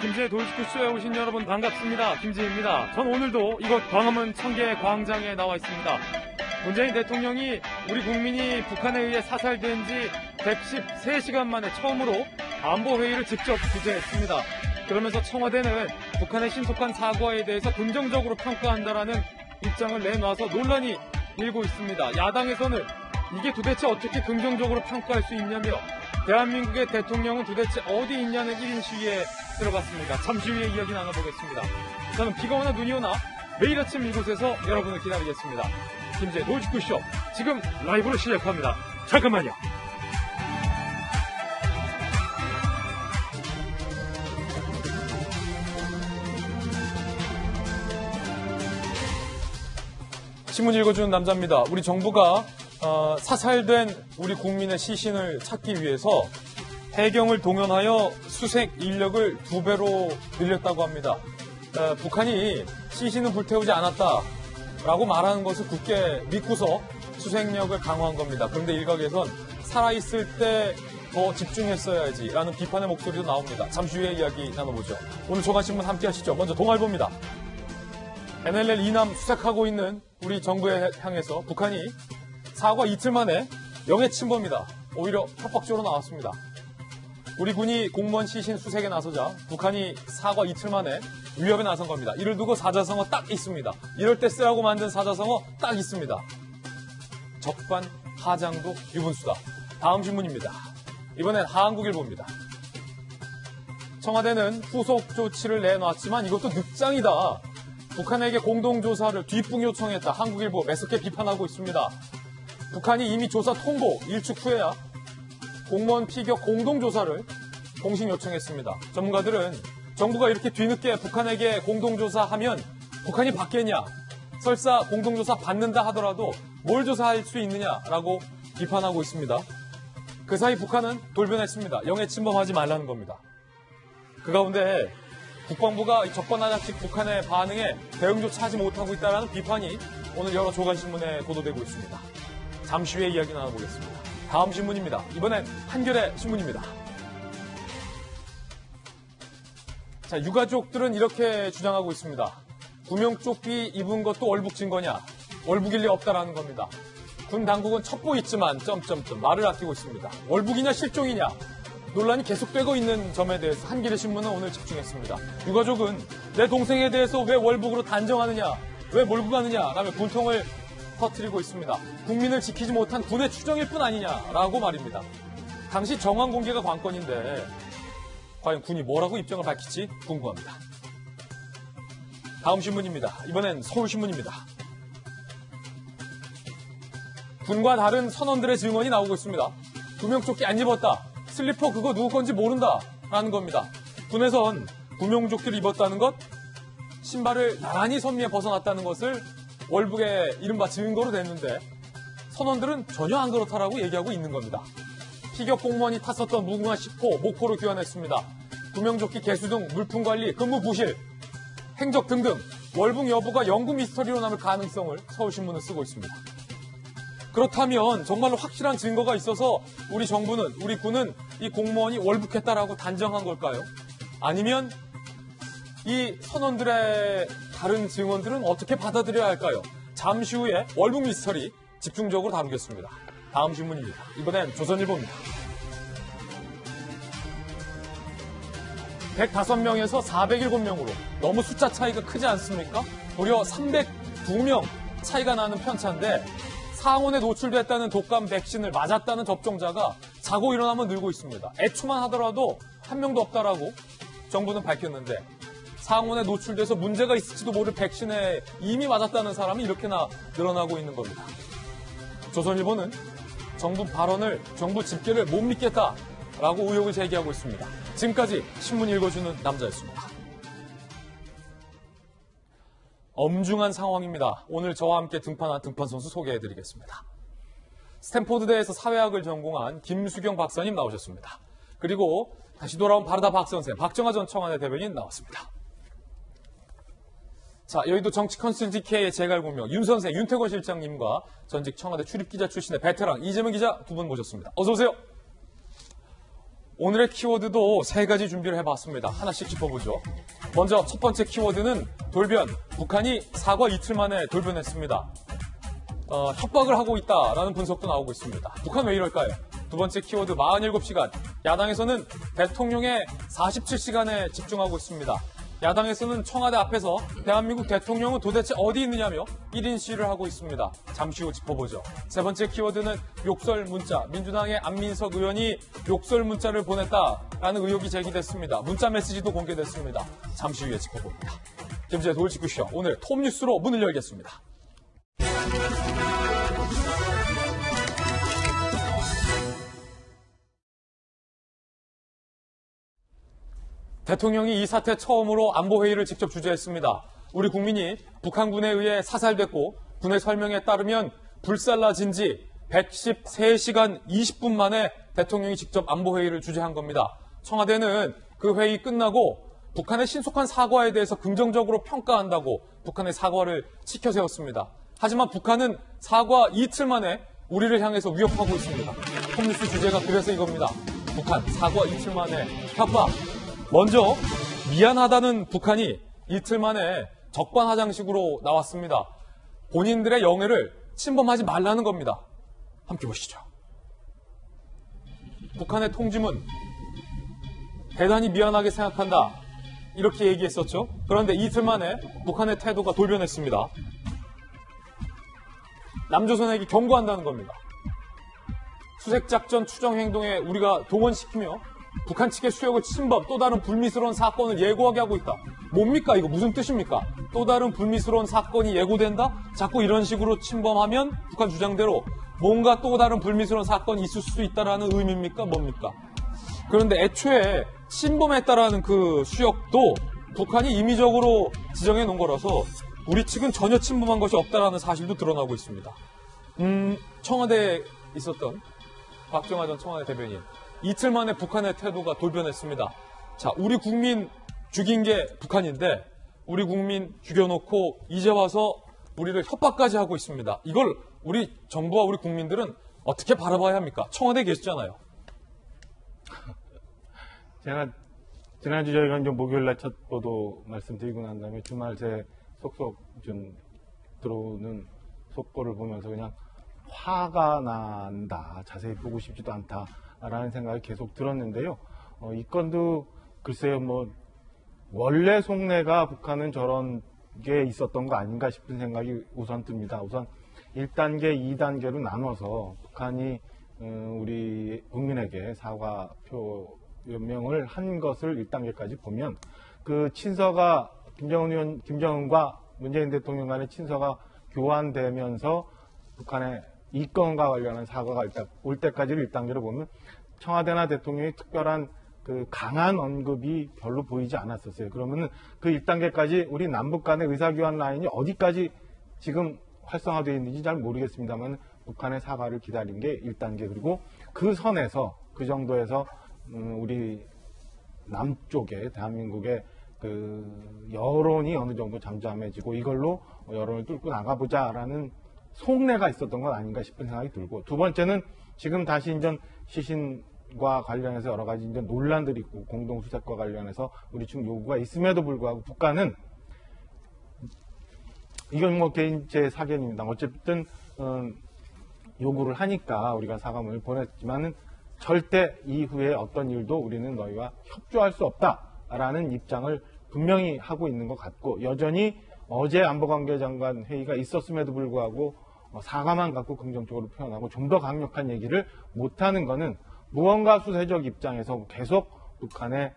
김제 돌직구쇼에 오신 여러분 반갑습니다. 김제입니다. 전 오늘도 이곳 광화문 청계 광장에 나와 있습니다. 문재인 대통령이 우리 국민이 북한에 의해 사살된 지 113시간 만에 처음으로 안보회의를 직접 주재했습니다. 그러면서 청와대는 북한의 신속한 사과에 대해서 긍정적으로 평가한다라는 입장을 내놔서 논란이 일고 있습니다. 야당에서는 이게 도대체 어떻게 긍정적으로 평가할 수 있냐며 대한민국의 대통령은 도대체 어디 있냐는 1인 시위에 들어갔습니다. 잠시 후에 이야기 나눠보겠습니다. 저는 비가 오나 눈이 오나 매일 아침 이곳에서 여러분을 기다리겠습니다. 김제 돌직구쇼 지금 라이브로 시작합니다. 잠깐만요. 신문 읽어주는 남자입니다. 우리 정부가 사살된 우리 국민의 시신을 찾기 위해서 해경을 동원하여 수색 인력을 2배로 늘렸다고 합니다. 북한이 시신을 불태우지 않았다라고 말하는 것을 굳게 믿고서 수색력을 강화한 겁니다. 그런데 일각에선 살아있을 때 더 집중했어야지라는 비판의 목소리도 나옵니다. 잠시 후에 이야기 나눠보죠. 오늘 조간신문 함께 하시죠. 먼저 동아일보입니다. NLL 이남 수색하고 있는 우리 정부에 향해서 북한이 사과 이틀 만에 영해 침범이다. 오히려 협박적으로 나왔습니다. 우리 군이 공무원 시신 수색에 나서자 북한이 사과 이틀 만에 위협에 나선 겁니다. 이를 두고 사자성어 딱 있습니다. 이럴 때 쓰라고 만든 사자성어 딱 있습니다. 적반 하장도 유분수다. 다음 신문입니다. 이번엔 한국일보입니다. 청와대는 후속 조치를 내놨지만 이것도 늑장이다. 북한에게 공동조사를 뒷북 요청했다. 한국일보 매섭게 비판하고 있습니다. 북한이 이미 조사 통보 일축 후에야 공무원 피격 공동조사를 공식 요청했습니다. 전문가들은 정부가 이렇게 뒤늦게 북한에게 공동조사하면 북한이 받겠냐, 설사 공동조사 받는다 하더라도 뭘 조사할 수 있느냐라고 비판하고 있습니다. 그 사이 북한은 돌변했습니다. 영해 침범하지 말라는 겁니다. 그 가운데 국방부가 적반하장식 북한의 반응에 대응조차 하지 못하고 있다는 비판이 오늘 여러 조간신문에 보도되고 있습니다. 잠시 후에 이야기 나눠보겠습니다. 다음 신문입니다. 이번엔 한겨레 신문입니다. 자, 유가족들은 이렇게 주장하고 있습니다. 구명조끼 입은 것도 월북 증거냐? 월북일 리 없다라는 겁니다. 군 당국은 첩보 있지만 말을 아끼고 있습니다. 월북이냐 실종이냐? 논란이 계속되고 있는 점에 대해서 한겨레 신문은 오늘 집중했습니다. 유가족은 내 동생에 대해서 왜 월북으로 단정하느냐, 왜 몰고 가느냐라며 분통을 터뜨리고 있습니다. 국민을 지키지 못한 군의 추정일 뿐 아니냐라고 말입니다. 당시 정황 공개가 관건인데 과연 군이 뭐라고 입장을 밝힐지 궁금합니다. 다음 신문입니다. 이번엔 서울신문입니다. 군과 다른 선원들의 증언이 나오고 있습니다. 구명조끼 안 입었다. 슬리퍼 그거 누구 건지 모른다라는 겁니다. 군에선 구명조끼를 입었다는 것, 신발을 나란히 선미에 벗어났다는 것을 월북의 이른바 증거로 냈는데 선원들은 전혀 안 그렇다라고 얘기하고 있는 겁니다. 피격 공무원이 탔었던 무궁화 10호 목포로 귀환했습니다. 구명조끼 개수 등 물품관리, 근무 부실, 행적 등등 월북 여부가 영구 미스터리로 남을 가능성을 서울신문은 쓰고 있습니다. 그렇다면 정말로 확실한 증거가 있어서 우리 정부는, 우리 군은 이 공무원이 월북했다라고 단정한 걸까요? 아니면 이 선원들의 다른 증언들은 어떻게 받아들여야 할까요? 잠시 후에 월북 미스터리 집중적으로 다루겠습니다. 다음 신문입니다. 이번엔 조선일보입니다. 105명에서 407명으로 너무 숫자 차이가 크지 않습니까? 무려 302명 차이가 나는 편차인데 상온에 노출됐다는 독감 백신을 맞았다는 접종자가 자고 일어나면 늘고 있습니다. 애초만 하더라도 한 명도 없다라고 정부는 밝혔는데 상온에 노출돼서 문제가 있을지도 모를 백신에 이미 맞았다는 사람이 이렇게나 늘어나고 있는 겁니다. 조선일보는 정부 발언을, 정부 집계를 못 믿겠다라고 의혹을 제기하고 있습니다. 지금까지 신문 읽어주는 남자였습니다. 엄중한 상황입니다. 오늘 저와 함께 등판한 등판선수 소개해드리겠습니다. 스탠포드대에서 사회학을 전공한 김수경 박사님 나오셨습니다. 그리고 다시 돌아온 바르다 박선생, 박정하 전 청와대 대변인 나왔습니다. 자, 여의도 정치 컨설팅 K의 제갈공명 윤선생, 윤태권 실장님과 전직 청와대 출입기자 출신의 베테랑 이재명 기자 두 분 모셨습니다. 어서 오세요. 오늘의 키워드도 3가지 준비를 해봤습니다. 하나씩 짚어보죠. 먼저 첫 번째 키워드는 돌변. 북한이 사과 이틀 만에 돌변했습니다. 협박을 하고 있다라는 분석도 나오고 있습니다. 북한 왜 이럴까요? 두 번째 키워드 47시간. 야당에서는 대통령의 47시간에 집중하고 있습니다. 야당에서는 청와대 앞에서 대한민국 대통령은 도대체 어디 있느냐며 1인 시위를 하고 있습니다. 잠시 후 짚어보죠. 세 번째 키워드는 욕설 문자. 민주당의 안민석 의원이 욕설 문자를 보냈다라는 의혹이 제기됐습니다. 문자 메시지도 공개됐습니다. 잠시 후에 짚어봅니다. 김제 돌직구쇼 오늘 톱뉴스로 문을 열겠습니다. 대통령이 이 사태 처음으로 안보회의를 직접 주재했습니다. 우리 국민이 북한군에 의해 사살됐고 군의 설명에 따르면 불살라진 지 113시간 20분 만에 대통령이 직접 안보회의를 주재한 겁니다. 청와대는 그 회의 끝나고 북한의 신속한 사과에 대해서 긍정적으로 평가한다고 북한의 사과를 치켜세웠습니다. 하지만 북한은 사과 이틀 만에 우리를 향해서 위협하고 있습니다. 톱뉴스 주제가 그래서 이겁니다. 북한 사과 이틀 만에 협박. 먼저 미안하다는 북한이 이틀 만에 적반하장식으로 나왔습니다. 본인들의 영해를 침범하지 말라는 겁니다. 함께 보시죠. 북한의 통지문 대단히 미안하게 생각한다 이렇게 얘기했었죠. 그런데 이틀 만에 북한의 태도가 돌변했습니다. 남조선에게 경고한다는 겁니다. 수색작전 추정 행동에 우리가 동원시키며 북한 측의 수역을 침범, 또 다른 불미스러운 사건을 예고하게 하고 있다. 뭡니까? 이거 무슨 뜻입니까? 또 다른 불미스러운 사건이 예고된다? 자꾸 이런 식으로 침범하면 북한 주장대로 뭔가 또 다른 불미스러운 사건이 있을 수 있다라는 의미입니까? 뭡니까? 그런데 애초에 침범했다라는 그 수역도 북한이 임의적으로 지정해 놓은 거라서 우리 측은 전혀 침범한 것이 없다라는 사실도 드러나고 있습니다. 청와대에 있었던 박정하 전 청와대 대변인. 이틀 만에 북한의 태도가 돌변했습니다. 자, 우리 국민 죽인 게 북한인데 우리 국민 죽여놓고 이제 와서 우리를 협박까지 하고 있습니다. 이걸 우리 정부와 우리 국민들은 어떻게 바라봐야 합니까? 청와대에 계시잖아요. 제가 지난주 저희가 이제 목요일날 첫 보도 말씀드리고 난 다음에 주말 새 속속 좀 들어오는 속보를 보면서 그냥 화가 난다. 자세히 보고 싶지도 않다라는 생각이 계속 들었는데요. 이 건도 글쎄요, 원래 속내가 북한은 저런 게 있었던 거 아닌가 싶은 생각이 우선 듭니다. 우선 1단계, 2단계로 나눠서 북한이 우리 국민에게 사과 표명을 한 것을 1단계까지 보면 그 친서가 김정은과 문재인 대통령 간의 친서가 교환되면서 북한의 이 건과 관련한 사과가 일단 올 때까지를 1단계로 보면 청와대나 대통령이 특별한 그 강한 언급이 별로 보이지 않았었어요. 그러면은 그 1단계까지 우리 남북 간의 의사교환 라인이 어디까지 지금 활성화되어 있는지 잘 모르겠습니다만 북한의 사과를 기다린 게 1단계. 그리고 그 선에서 그 정도에서 우리 남쪽에 대한민국의 그 여론이 어느 정도 잠잠해지고 이걸로 여론을 뚫고 나가보자라는 속내가 있었던 건 아닌가 싶은 생각이 들고, 두 번째는 지금 다시 인전 시신과 관련해서 여러 가지 인전 논란들이 있고 공동수색과 관련해서 우리 측 요구가 있음에도 불구하고 북한은 이건 개인 제 사견입니다. 어쨌든 요구를 하니까 우리가 사과문을 보냈지만은 절대 이후에 어떤 일도 우리는 너희와 협조할 수 없다라는 입장을 분명히 하고 있는 것 같고, 여전히 어제 안보관계장관 회의가 있었음에도 불구하고 사과만 갖고 긍정적으로 표현하고 좀 더 강력한 얘기를 못하는 것은 무언가 수세적 입장에서 계속 북한의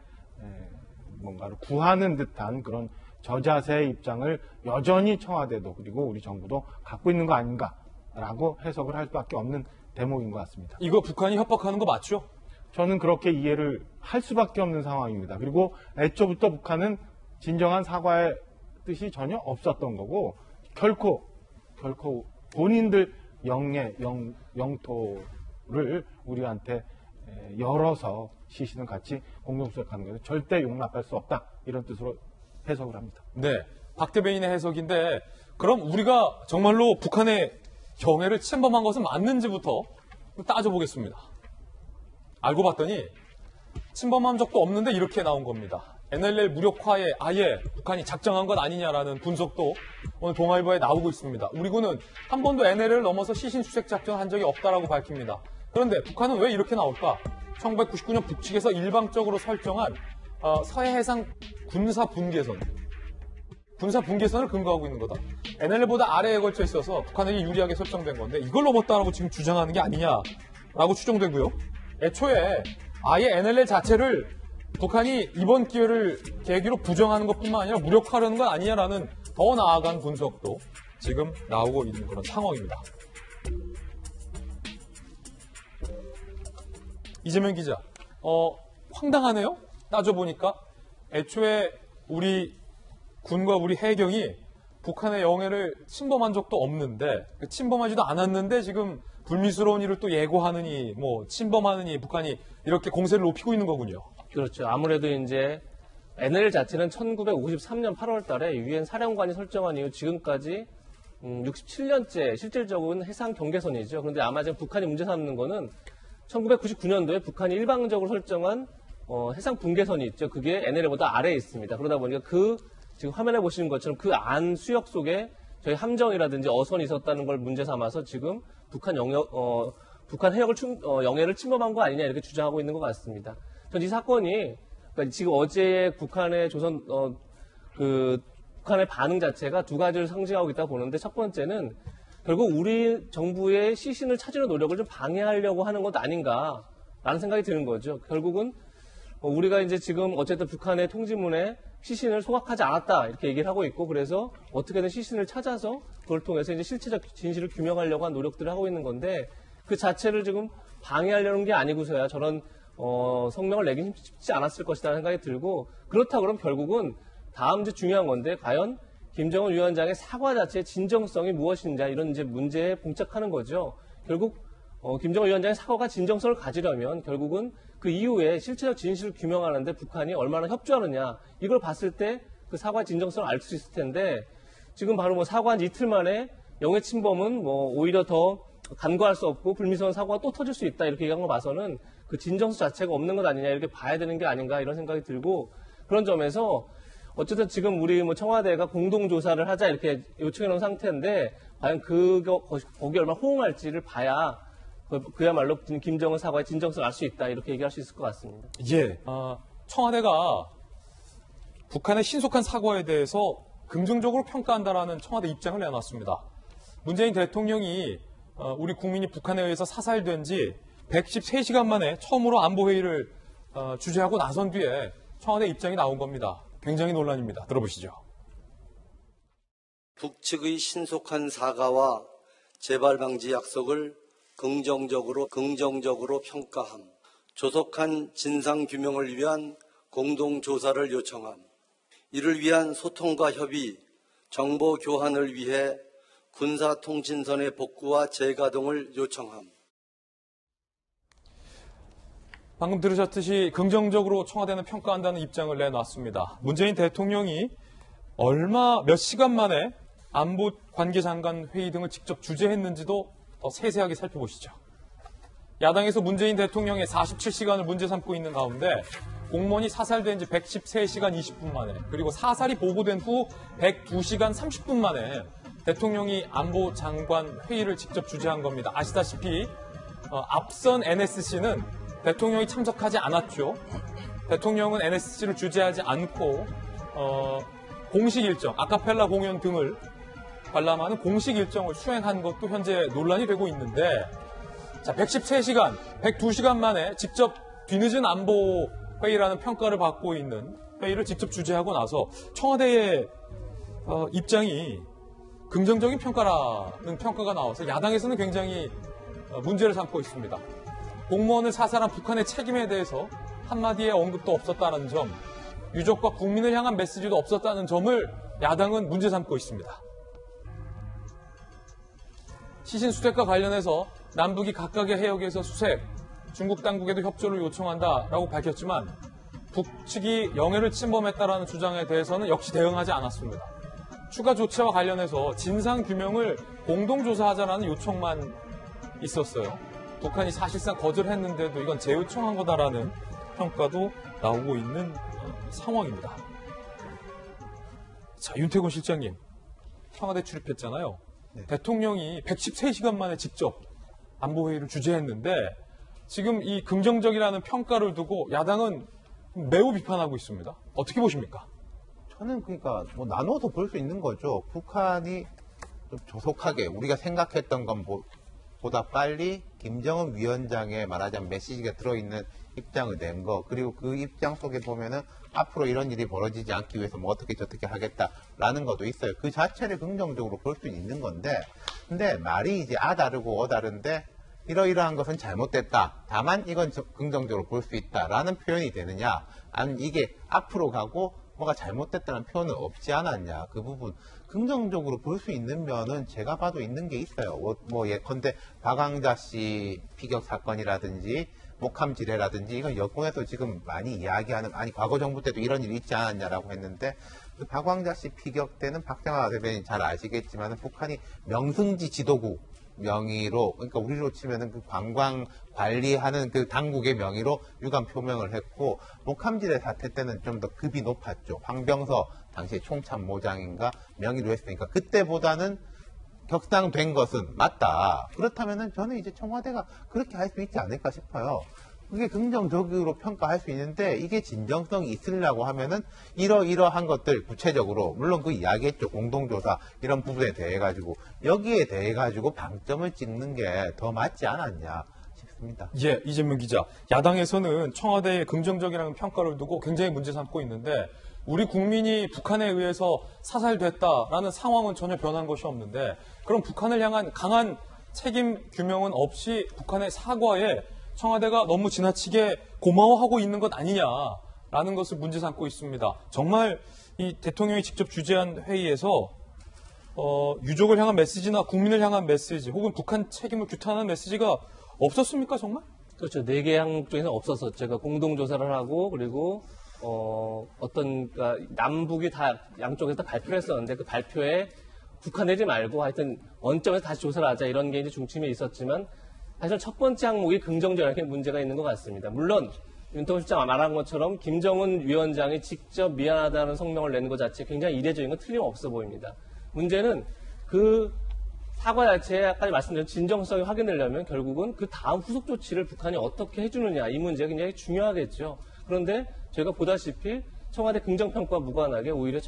뭔가를 구하는 듯한 그런 저자세의 입장을 여전히 청와대도 그리고 우리 정부도 갖고 있는 거 아닌가라고 해석을 할 수밖에 없는 대목인 것 같습니다. 이거 북한이 협박하는 거 맞죠? 저는 그렇게 이해를 할 수밖에 없는 상황입니다. 그리고 애초부터 북한은 진정한 사과의 뜻이 전혀 없었던 거고, 결코 본인들 영토를 우리한테 열어서 시신을 같이 공동수색하는 것은 절대 용납할 수 없다, 이런 뜻으로 해석을 합니다. 네, 박 대변인의 해석인데, 그럼 우리가 정말로 북한의 경애를 침범한 것은 맞는지부터 따져보겠습니다. 알고 봤더니 침범한 적도 없는데 이렇게 나온 겁니다. NLL 무력화에 아예 북한이 작정한 것 아니냐라는 분석도 오늘 동아일보에 나오고 있습니다. 우리 군은 한 번도 NLL을 넘어서 시신 수색 작전을 한 적이 없다라고 밝힙니다. 그런데 북한은 왜 이렇게 나올까? 1999년 북측에서 일방적으로 설정한 서해해상 군사 분계선을 근거하고 있는 거다. NLL보다 아래에 걸쳐 있어서 북한에게 유리하게 설정된 건데 이걸 넘었다라고 지금 주장하는 게 아니냐라고 추정되고요. 애초에 아예 NLL 자체를 북한이 이번 기회를 계기로 부정하는 것뿐만 아니라 무력화하려는 건 아니냐라는 더 나아간 분석도 지금 나오고 있는 그런 상황입니다. 이재명 기자, 황당하네요? 따져보니까 애초에 우리 군과 우리 해경이 북한의 영해를 침범한 적도 없는데 침범하지도 않았는데 지금 불미스러운 일을 또 예고하느니 침범하느니 북한이 이렇게 공세를 높이고 있는 거군요. 그렇죠. 아무래도 이제 NLL 자체는 1953년 8월 달에 유엔 사령관이 설정한 이후 지금까지 67년째 실질적으로는 해상 경계선이죠. 그런데 아마 지금 북한이 문제 삼는 거는 1999년도에 북한이 일방적으로 설정한 해상 분계선이 있죠. 그게 NLL보다 아래에 있습니다. 그러다 보니까 지금 화면에 보시는 것처럼 그 안 수역 속에 저희 함정이라든지 어선이 있었다는 걸 문제 삼아서 지금 북한 영해를 침범한 거 아니냐 이렇게 주장하고 있는 것 같습니다. 전 이 사건이 그러니까 지금 어제 북한의 북한의 반응 자체가 두 가지를 상징하고 있다고 보는데 첫 번째는 결국 우리 정부의 시신을 찾으는 노력을 좀 방해하려고 하는 것 아닌가라는 생각이 드는 거죠. 결국은 우리가 이제 지금 어쨌든 북한의 통지문에 시신을 소각하지 않았다 이렇게 얘기를 하고 있고 그래서 어떻게든 시신을 찾아서 그걸 통해서 이제 실체적 진실을 규명하려고 한 노력들을 하고 있는 건데 그 자체를 지금 방해하려는 게 아니고서야 저런 성명을 내긴 쉽지 않았을 것이라는 생각이 들고 그렇다 그러면 결국은 다음 이제 중요한 건데 과연 김정은 위원장의 사과 자체의 진정성이 무엇인지 이런 이제 문제에 봉착하는 거죠. 결국 김정은 위원장의 사과가 진정성을 가지려면 결국은 그 이후에 실체적 진실을 규명하는데 북한이 얼마나 협조하느냐 이걸 봤을 때 그 사과의 진정성을 알 수 있을 텐데 지금 바로 사과한 이틀 만에 영해 침범은 오히려 더 간과할 수 없고 불미스러운 사고가 또 터질 수 있다 이렇게 얘기한 거 봐서는 그 진정성 자체가 없는 것 아니냐 이렇게 봐야 되는 게 아닌가 이런 생각이 들고 그런 점에서 어쨌든 지금 우리 청와대가 공동조사를 하자 이렇게 요청해 놓은 상태인데 과연 거기 얼마나 호응할지를 봐야 그야말로 김정은 사과의 진정성을 알 수 있다 이렇게 얘기할 수 있을 것 같습니다. 예. 청와대가 북한의 신속한 사과에 대해서 긍정적으로 평가한다라는 청와대 입장을 내놨습니다. 문재인 대통령이 우리 국민이 북한에 의해서 사살된 지 113시간 만에 처음으로 안보회의를 주재하고 나선 뒤에 청와대 입장이 나온 겁니다. 굉장히 논란입니다. 들어보시죠. 북측의 신속한 사과와 재발 방지 약속을 긍정적으로 평가함. 조속한 진상 규명을 위한 공동조사를 요청함. 이를 위한 소통과 협의, 정보 교환을 위해 군사통신선의 복구와 재가동을 요청함. 방금 들으셨듯이 긍정적으로 청와대는 평가한다는 입장을 내놨습니다. 문재인 대통령이 몇 시간 만에 안보 관계장관 회의 등을 직접 주재했는지도 더 세세하게 살펴보시죠. 야당에서 문재인 대통령의 47시간을 문제 삼고 있는 가운데 공무원이 사살된 지 113시간 20분 만에 그리고 사살이 보고된 후 102시간 30분 만에 대통령이 안보 장관 회의를 직접 주재한 겁니다. 아시다시피 앞선 NSC는 대통령이 참석하지 않았죠. 대통령은 NSC를 주재하지 않고 공식 일정, 아카펠라 공연 등을 관람하는 공식 일정을 수행한 것도 현재 논란이 되고 있는데 113시간, 102시간 만에 직접 뒤늦은 안보 회의라는 평가를 받고 있는 회의를 직접 주재하고 나서 청와대의 입장이 긍정적인 평가라는 평가가 나와서 야당에서는 굉장히 문제를 삼고 있습니다. 공무원을 사살한 북한의 책임에 대해서 한마디의 언급도 없었다는 점, 유족과 국민을 향한 메시지도 없었다는 점을 야당은 문제 삼고 있습니다. 시신 수색과 관련해서 남북이 각각의 해역에서 수색, 중국 당국에도 협조를 요청한다라고 밝혔지만 북측이 영해를 침범했다라는 주장에 대해서는 역시 대응하지 않았습니다. 추가 조치와 관련해서 진상규명을 공동조사하자라는 요청만 있었어요. 북한이 사실상 거절했는데도 이건 재요청한 거다라는 평가도 나오고 있는 상황입니다. 자, 윤태곤 실장님, 청와대 출입했잖아요. 네. 대통령이 113시간 만에 직접 안보회의를 주재했는데 지금 이 긍정적이라는 평가를 두고 야당은 매우 비판하고 있습니다. 어떻게 보십니까? 저는 그러니까 뭐 나눠서 볼 수 있는 거죠. 북한이 좀 조속하게 우리가 생각했던 것보다 빨리 김정은 위원장의 말하자면 메시지가 들어있는 입장을 낸 거, 그리고 그 입장 속에 보면은 앞으로 이런 일이 벌어지지 않기 위해서 뭐 어떻게 저떻게 하겠다라는 것도 있어요. 그 자체를 긍정적으로 볼 수 있는 건데, 근데 말이 이제 다르고 다른데 이러이러한 것은 잘못됐다. 다만 이건 긍정적으로 볼 수 있다라는 표현이 되느냐, 아니면 이게 앞으로 가고 뭐가 잘못됐다는 표현은 없지 않았냐. 그 부분 긍정적으로 볼 수 있는 면은 제가 봐도 있는 게 있어요. 뭐 예컨대 박왕자 씨 피격 사건이라든지 목함지뢰라든지 이건 여권에서 지금 많이 이야기하는, 아니 과거 정부 때도 이런 일이 있지 않았냐라고 했는데, 그 박왕자 씨 피격 때는 박정화 대변인 잘 아시겠지만 북한이 명승지 지도국 명의로, 그러니까 우리로 치면은 그 관광 관리하는 그 당국의 명의로 유감 표명을 했고, 목함지뢰 사태 때는 좀 더 급이 높았죠. 황병서 당시에 총참모장인가 명의로 했으니까 그때보다는 격상된 것은 맞다. 그렇다면은 저는 이제 청와대가 그렇게 할 수 있지 않을까 싶어요. 그게 긍정적으로 평가할 수 있는데, 이게 진정성이 있으려고 하면은 이러이러한 것들 구체적으로, 물론 그 이야기했죠. 공동조사 이런 부분에 대해 가지고, 여기에 대해 가지고 방점을 찍는 게 더 맞지 않았냐 싶습니다. 예, 이재명 기자. 야당에서는 청와대의 긍정적이라는 평가를 두고 굉장히 문제 삼고 있는데, 우리 국민이 북한에 의해서 사살됐다라는 상황은 전혀 변한 것이 없는데, 그럼 북한을 향한 강한 책임 규명은 없이 북한의 사과에 청와대가 너무 지나치게 고마워하고 있는 것 아니냐라는 것을 문제 삼고 있습니다. 정말 이 대통령이 직접 주재한 회의에서 유족을 향한 메시지나 국민을 향한 메시지, 혹은 북한 책임을 규탄하는 메시지가 없었습니까, 정말? 그렇죠. 4개 항목 중에는 없었었죠. 제가 공동조사를 하고, 그리고 그러니까 남북이 다 양쪽에서 다 발표를 했었는데, 그 발표에 북한 내지 말고 하여튼 원점에서 다시 조사를 하자, 이런 게 이제 중심에 있었지만, 사실 첫 번째 항목이 긍정적이게 문제가 있는 것 같습니다. 물론 윤태곤 실장 말한 것처럼 김정은 위원장이 직접 미안하다는 성명을 내는 것 자체 굉장히 이례적인 건 틀림없어 보입니다. 문제는 그 사과 자체에 아까 말씀드린 진정성이 확인되려면 결국은 그 다음 후속 조치를 북한이 어떻게 해주느냐, 이 문제가 굉장히 중요하겠죠. 그런데 저희가 보다시피 청와대 긍정평가와 무관하게 오히려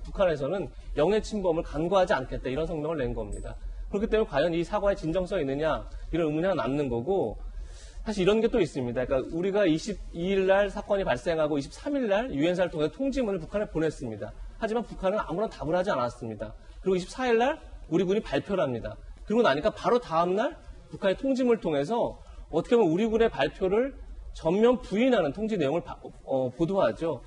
북한에서는 영해 침범을 간과하지 않겠다, 이런 성명을 낸 겁니다. 그렇기 때문에 과연 이 사과에 진정성이 있느냐, 이런 의문이 하나 남는 거고, 사실 이런 게 또 있습니다. 그러니까 우리가 22일 날 사건이 발생하고 23일 날 유엔사를 통해서 통지문을 북한에 보냈습니다. 하지만 북한은 아무런 답을 하지 않았습니다. 그리고 24일 날 우리 군이 발표를 합니다. 그러고 나니까 바로 다음 날 북한의 통지문을 통해서 어떻게 보면 우리 군의 발표를 전면 부인하는 통지 내용을 보도하죠.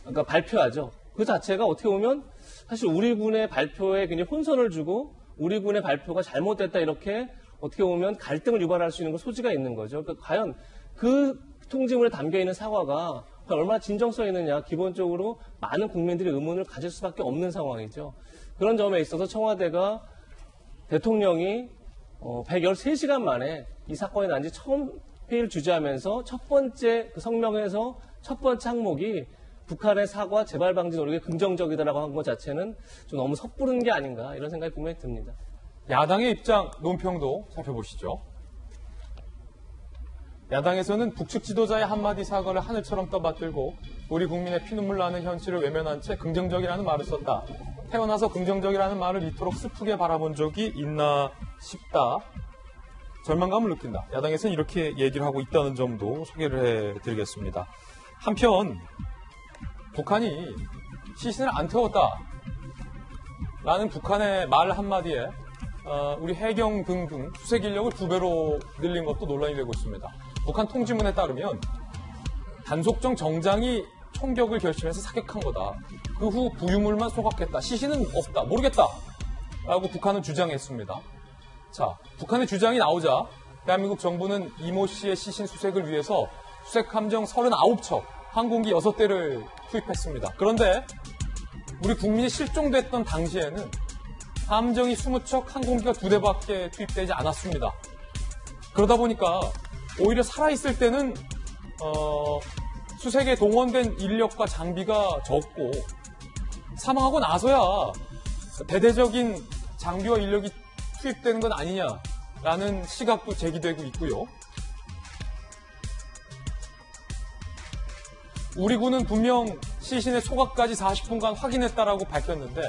그러니까 발표하죠. 그 자체가 어떻게 보면 사실 우리 군의 발표에 굉장히 혼선을 주고, 우리 군의 발표가 잘못됐다, 이렇게 어떻게 보면 갈등을 유발할 수 있는 소지가 있는 거죠. 그러니까 과연 그 통지문에 담겨있는 사과가 얼마나 진정성 있느냐, 기본적으로 많은 국민들이 의문을 가질 수밖에 없는 상황이죠. 그런 점에 있어서 청와대가 대통령이 113시간 만에 이 사건이 난 지 처음 회의를 주재하면서 첫 번째 그 성명에서 첫 번째 항목이 북한의 사과 재발 방지 노력이 긍정적이다라고 한 것 자체는 좀 너무 섣부른 게 아닌가, 이런 생각이 분명히 듭니다. 야당의 입장 논평도 살펴보시죠. 야당에서는 북측 지도자의 한마디 사과를 하늘처럼 떠받들고 우리 국민의 피눈물 나는 현실을 외면한 채 긍정적이라는 말을 썼다. 태어나서 긍정적이라는 말을 이토록 슬프게 바라본 적이 있나 싶다. 절망감을 느낀다. 야당에서는 이렇게 얘기를 하고 있다는 점도 소개를 해드리겠습니다. 한편 북한이 시신을 안 태웠다 라는 북한의 말 한마디에 우리 해경 등등 수색 인력을 2배로 늘린 것도 논란이 되고 있습니다. 북한 통지문에 따르면 단속정 정장이 총격을 결심해서 사격한 거다. 그 후 부유물만 소각했다. 시신은 없다. 모르겠다. 라고 북한은 주장했습니다. 자, 북한의 주장이 나오자 대한민국 정부는 이모 씨의 시신 수색을 위해서 수색함정 39척, 항공기 6대를 투입했습니다. 그런데 우리 국민이 실종됐던 당시에는 함정이 20척, 항공기가 2대밖에 투입되지 않았습니다. 그러다 보니까 오히려 살아있을 때는 수색에 동원된 인력과 장비가 적고 사망하고 나서야 대대적인 장비와 인력이 투입되는 건 아니냐라는 시각도 제기되고 있고요. 우리 군은 분명 시신의 소각까지 40분간 확인했다라고 밝혔는데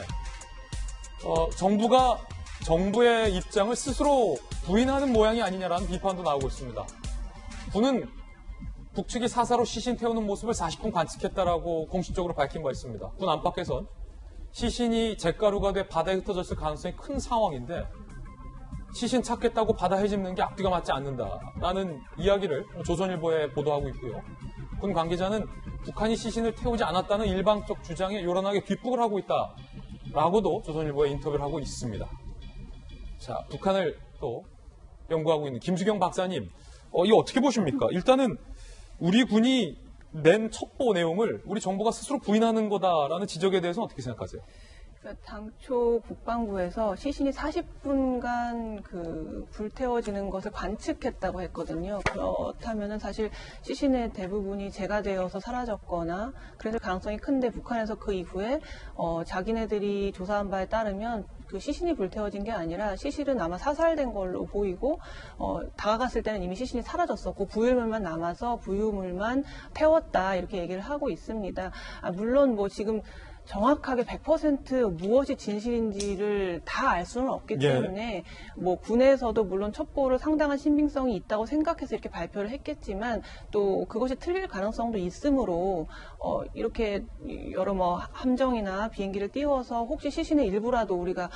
정부의 입장을 스스로 부인하는 모양이 아니냐라는 비판도 나오고 있습니다. 군은 북측이 사사로 시신 태우는 모습을 40분 관측했다라고 공식적으로 밝힌 바 있습니다. 군 안팎에선 시신이 잿가루가 돼 바다에 흩어졌을 가능성이 큰 상황인데 시신 찾겠다고 바다 헤집는 게 앞뒤가 맞지 않는다라는 이야기를 조선일보에 보도하고 있고요. 군 관계자는 북한이 시신을 태우지 않았다는 일방적 주장에 요란하게 뒷북을 하고 있다라고도 조선일보에 인터뷰를 하고 있습니다. 자, 북한을 또 연구하고 있는 김수경 박사님, 이거 어떻게 보십니까? 일단은 우리 군이 낸 첩보 내용을 우리 정부가 스스로 부인하는 거다라는 지적에 대해서는 어떻게 생각하세요? 당초 국방부에서 시신이 40분간 불태워지는 것을 관측했다고 했거든요. 그렇다면은 사실 시신의 대부분이 재가 되어서 사라졌거나 그랬을 가능성이 큰데 북한에서 그 이후에 자기네들이 조사한 바에 따르면 그 시신이 불태워진 게 아니라 시신은 아마 사살된 걸로 보이고 다가갔을 때는 이미 시신이 사라졌었고 부유물만 남아서 부유물만 태웠다 이렇게 얘기를 하고 있습니다. 물론 뭐 지금 정확하게 100% 무엇이 진실인지를 다 알 수는 없기 때문에 뭐 군에서도 물론 첩보를 상당한 신빙성이 있다고 생각해서 이렇게 발표를 했겠지만 또 그것이 틀릴 가능성도 있으므로 이렇게 여러 뭐 함정이나 비행기를 띄워서 혹시 시신의 일부라도 우리가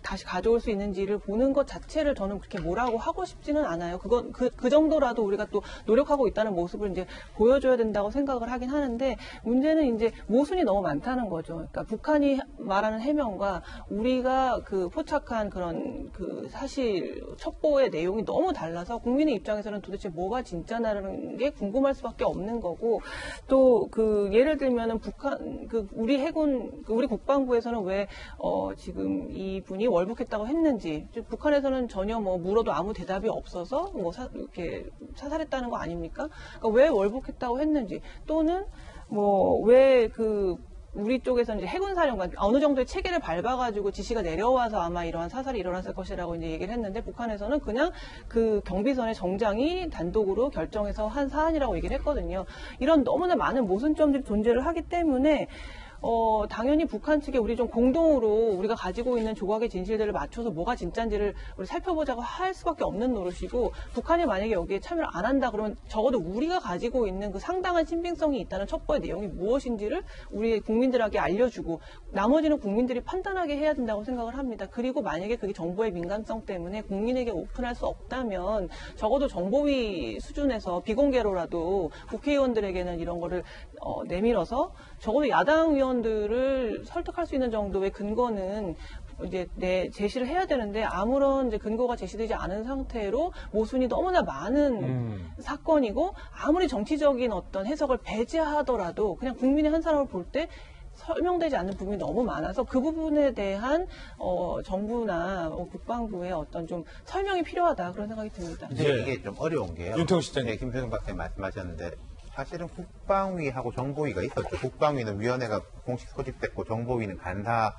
다시 가져올 수 있는지를 보는 것 자체를 저는 그렇게 뭐라고 하고 싶지는 않아요. 그 정도라도 우리가 또 노력하고 있다는 모습을 이제 보여줘야 된다고 생각을 하긴 하는데 문제는 이제 모순이 너무 많다는 거죠. 그러니까 북한이 말하는 해명과 우리가 포착한 그런 사실 첩보의 내용이 너무 달라서 국민의 입장에서는 도대체 뭐가 진짜나라는 게 궁금할 수밖에 없는 거고 또 예를 들면은 북한 우리 해군 우리 국방부에서는 왜 지금 이 분이 월북했다고 했는지 북한에서는 전혀 뭐 물어도 아무 대답이 없어서 뭐 이렇게 사살했다는 거 아닙니까? 그러니까 왜 월북했다고 했는지 또는 뭐 왜 우리 쪽에서는 이제 해군사령관 어느 정도의 체계를 밟아가지고 지시가 내려와서 아마 이러한 사살이 일어났을 것이라고 이제 얘기를 했는데 북한에서는 그냥 경비선의 정장이 단독으로 결정해서 한 사안이라고 얘기를 했거든요. 이런 너무나 많은 모순점들이 존재를 하기 때문에 당연히 북한 측에 우리 좀 공동으로 우리가 가지고 있는 조각의 진실들을 맞춰서 뭐가 진짜인지를 우리 살펴보자고 할 수밖에 없는 노릇이고 북한이 만약에 여기에 참여를 안 한다 그러면 적어도 우리가 가지고 있는 그 상당한 신빙성이 있다는 첩보의 내용이 무엇인지를 우리 국민들에게 알려주고 나머지는 국민들이 판단하게 해야 된다고 생각을 합니다. 그리고 만약에 그게 정보의 민감성 때문에 국민에게 오픈할 수 없다면 적어도 정보위 수준에서 비공개로라도 국회의원들에게는 이런 거를 내밀어서 적어도 야당 의원들을 설득할 수 있는 정도의 근거는 이제 제시를 해야 되는데 아무런 이제 근거가 제시되지 않은 상태로 모순이 너무나 많은 사건이고 아무리 정치적인 어떤 해석을 배제하더라도 그냥 국민의 한 사람을 볼 때 설명되지 않는 부분이 너무 많아서 그 부분에 대한 정부나 국방부의 어떤 좀 설명이 필요하다 그런 생각이 듭니다. 근데 이게 좀 어려운 게요. 윤태호 실장님. 네, 김수영 박사님 말씀하셨는데 사실은 국방위하고 정보위가 있었죠. 국방위는 위원회가 공식 소집됐고 정보위는 간사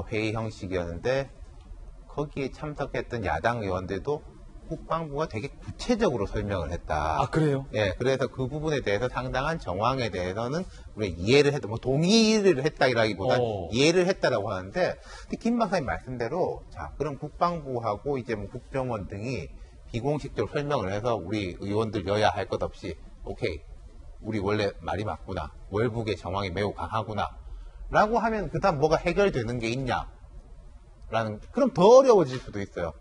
회의 형식이었는데 거기에 참석했던 야당 의원들도 국방부가 되게 구체적으로 설명을 했다. 아, 그래요? 예, 그래서 그 부분에 대해서 상당한 정황에 대해서는 우리가 이해를 했다. 뭐 동의를 했다기보다 이해를 했다라고 하는데, 근데 김 박사님 말씀대로 자, 그럼 국방부하고 이제 뭐 국정원 등이 비공식적으로 설명을 해서 우리 의원들 여야 할 것 없이 오케이. 우리 원래 말이 맞구나. 월북의 정황이 매우 강하구나. 라고 하면 그다음 뭐가 해결되는 게 있냐. 그럼 더 어려워질 수도 있어요.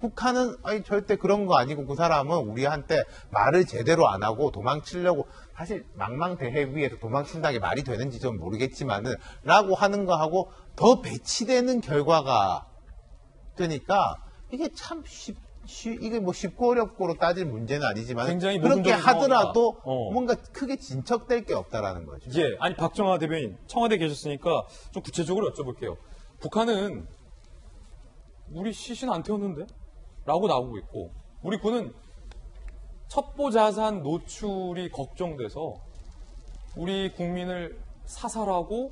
북한은 아니 절대 그런 거 아니고 그 사람은 우리한테 말을 제대로 안 하고 도망치려고 사실 망망대해 위에서 도망친다는 게 말이 되는지 좀 모르겠지만은 라고 하는 거하고 더 배치되는 결과가 되니까 이게 참 이게 뭐 쉽고 어렵고로 따질 문제는 아니지만 굉장히 그렇게 하더라도 상황이다. 뭔가 크게 진척될 게 없다라는 거죠. 예, 아니 박정하 대변인 청와대 계셨으니까 좀 구체적으로 여쭤볼게요. 북한은 우리 시신 안 태웠는데? 라고 나오고 있고 우리 군은 첩보 자산 노출이 걱정돼서 우리 국민을 사살하고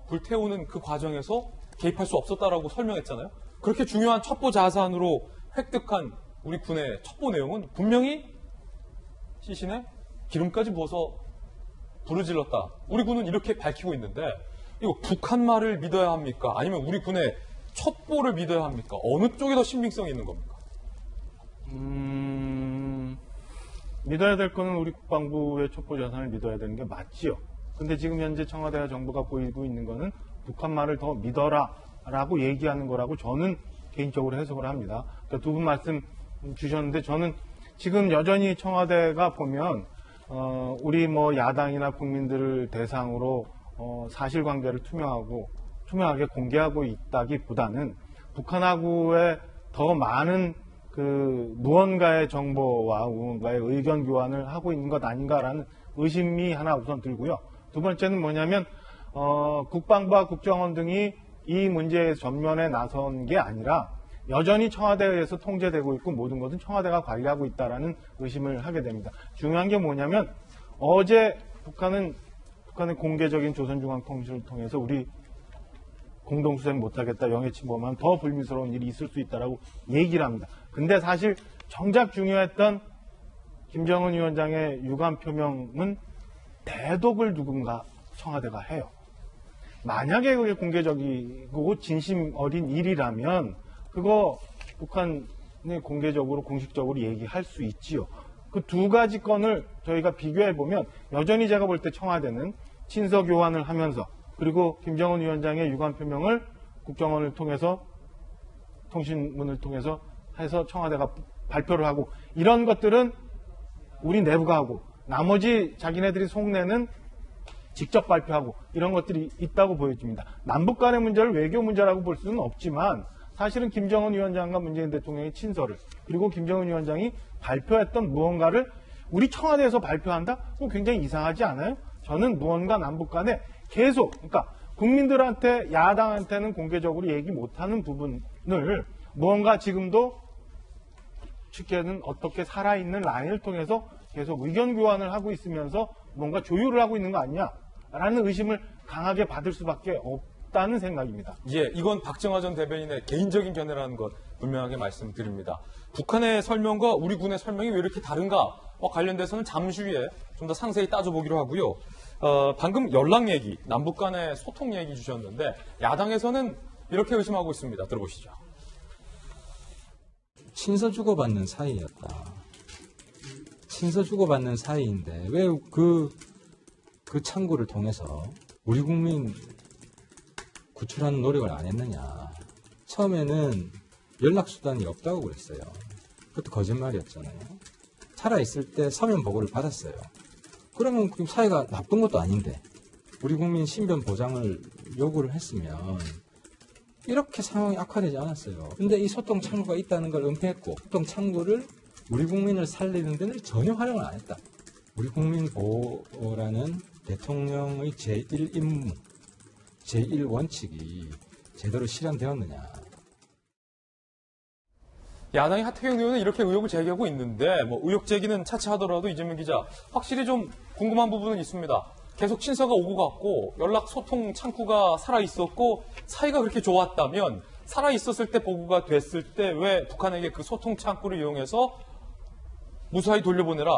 불태우는 그 과정에서 개입할 수 없었다라고 설명했잖아요. 그렇게 중요한 첩보 자산으로 획득한 우리 군의 첩보 내용은 분명히 시신에 기름까지 부어서 불을 질렀다. 우리 군은 이렇게 밝히고 있는데 이거 북한 말을 믿어야 합니까? 아니면 우리 군의 첩보를 믿어야 합니까? 어느 쪽에 더 신빙성이 있는 겁니까? 믿어야 될 거는 우리 국방부의 첩보 자산을 믿어야 되는 게 맞지요. 근데 지금 현재 청와대와 정부가 보이고 있는 거는 북한 말을 더 믿어라라고 얘기하는 거라고 저는 개인적으로 해석을 합니다. 그러니까 두 분 말씀 주셨는데 저는 지금 여전히 청와대가 보면 우리 뭐 야당이나 국민들을 대상으로 사실관계를 투명하게 공개하고 있다기보다는 북한하고의 더 많은 그 무언가의 정보와 무언가의 의견 교환을 하고 있는 것 아닌가라는 의심이 하나 우선 들고요. 두 번째는 뭐냐면 국방부와 국정원 등이 이 문제에 전면에 나선 게 아니라 여전히 청와대에 의해서 통제되고 있고 모든 것은 청와대가 관리하고 있다라는 의심을 하게 됩니다. 중요한 게 뭐냐면 어제 북한의 공개적인 조선중앙통신을 통해서 우리 공동수색 못하겠다, 영해침범하면 더 불미스러운 일이 있을 수 있다라고 얘기를 합니다. 근데 사실 정작 중요했던 김정은 위원장의 유감 표명은 대독을 누군가 청와대가 해요. 만약에 그게 공개적이고 진심 어린 일이라면 그거 북한이 공개적으로 공식적으로 얘기할 수 있지요. 그 두 가지 건을 저희가 비교해 보면 여전히 제가 볼 때 청와대는 친서 교환을 하면서 그리고 김정은 위원장의 유감 표명을 국정원을 통해서 통신문을 통해서 해서 청와대가 발표를 하고 이런 것들은 우리 내부가 하고 나머지 자기네들이 속내는 직접 발표하고 이런 것들이 있다고 보여집니다. 남북 간의 문제를 외교 문제라고 볼 수는 없지만 사실은 김정은 위원장과 문재인 대통령의 친서를 그리고 김정은 위원장이 발표했던 무언가를 우리 청와대에서 발표한다? 그건 굉장히 이상하지 않아요? 저는 무언가 남북 간에 계속 그러니까 국민들한테 야당한테는 공개적으로 얘기 못하는 부분을 무언가 지금도 측에는 어떻게 살아있는 라인을 통해서 계속 의견 교환을 하고 있으면서 뭔가 조율을 하고 있는 거 아니냐라는 의심을 강하게 받을 수밖에 없다는 생각입니다. 예, 이건 박정화 전 대변인의 개인적인 견해라는 것 분명하게 말씀드립니다. 북한의 설명과 우리 군의 설명이 왜 이렇게 다른가? 관련돼서는 잠시 후에 좀 더 상세히 따져보기로 하고요. 방금 연락 얘기, 남북 간의 소통 얘기 주셨는데 야당에서는 이렇게 의심하고 있습니다. 들어보시죠. 친서 주고받는 사이였다. 친서 주고받는 사이인데 왜 그 창구를 통해서 우리 국민 구출하는 노력을 안 했느냐. 처음에는 연락수단이 없다고 그랬어요. 그것도 거짓말이었잖아요. 살아있을 때 서면 보고를 받았어요. 그러면 그 사이가 나쁜 것도 아닌데 우리 국민 신변 보장을 요구를 했으면 이렇게 상황이 악화되지 않았어요. 근데 이 소통 창구가 있다는 걸 은폐했고 소통 창구를 우리 국민을 살리는 데는 전혀 활용을 안 했다. 우리 국민 보호라는 대통령의 제1임무, 제1원칙이 제대로 실현되었느냐. 야당의 하태경 의원은 이렇게 의혹을 제기하고 있는데 의혹 제기는 차치하더라도 이재명 기자 확실히 좀 궁금한 부분은 있습니다. 계속 친서가 오고 갔고 연락 소통 창구가 살아있었고 사이가 그렇게 좋았다면 살아있었을 때 보고가 됐을 때 왜 북한에게 그 소통 창구를 이용해서 무사히 돌려보내라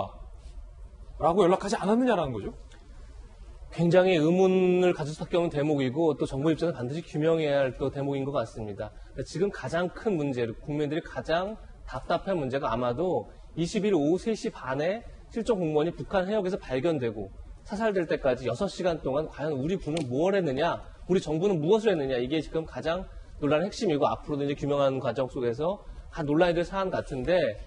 라고 연락하지 않았느냐라는 거죠. 굉장히 의문을 가질 수밖에 없는 대목이고 또 정부 입장에서 반드시 규명해야 할 또 대목인 것 같습니다. 지금 가장 큰 문제, 국민들이 가장 답답한 문제가 아마도 20일 오후 3시 반에 실종 공무원이 북한 해역에서 발견되고 사살될 때까지 6시간 동안 과연 우리 군은 무엇을 했느냐, 우리 정부는 무엇을 했느냐, 이게 지금 가장 논란의 핵심이고 앞으로도 이제 규명하는 과정 속에서 논란이 될 사안 같은데,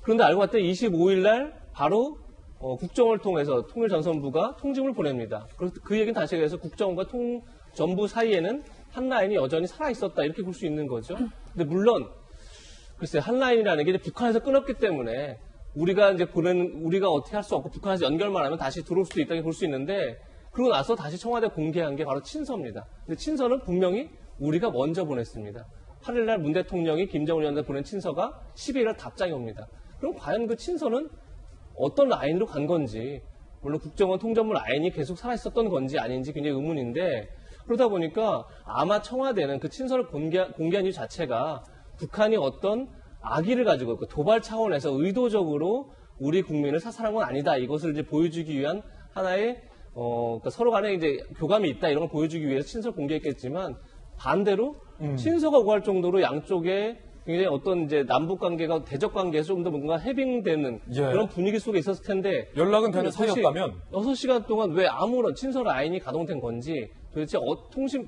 그런데 알고 봤더니 25일 날 바로 국정원을 통해서 통일전선부가 통지문을 보냅니다. 그 얘기는 다시 해서 국정원과 전부 사이에는 한 라인이 여전히 살아있었다 이렇게 볼 수 있는 거죠. 근데 물론 글쎄 한 라인이라는 게 이제 북한에서 끊었기 때문에 우리가 어떻게 할 수 없고 북한에서 연결만 하면 다시 들어올 수도 있다고 볼 수 있는데 그러고 나서 다시 청와대 공개한 게 바로 친서입니다. 근데 친서는 분명히 우리가 먼저 보냈습니다. 8일 날 문 대통령이 김정은 위원장한테 보낸 친서가 12일 날 답장이 옵니다. 그럼 과연 그 친서는 어떤 라인으로 간 건지 물론 국정원 통전문 라인이 계속 살아있었던 건지 아닌지 굉장히 의문인데 그러다 보니까 아마 청와대는 그 친서를 공개한 이유 자체가 북한이 어떤 악의를 가지고 그 도발 차원에서 의도적으로 우리 국민을 사살한 건 아니다. 이것을 이제 보여주기 위한 하나의 그러니까 서로 간에 이제 교감이 있다 이런 걸 보여주기 위해서 친서를 공개했겠지만 반대로 친서가 오갈 정도로 양쪽에 굉장히 어떤 이제 남북 관계가 대적 관계에서 좀 더 뭔가 해빙되는 예. 그런 분위기 속에 있었을 텐데 연락은 되는 사이였다면 6시간 동안 왜 아무런 친서 라인이 가동된 건지 도대체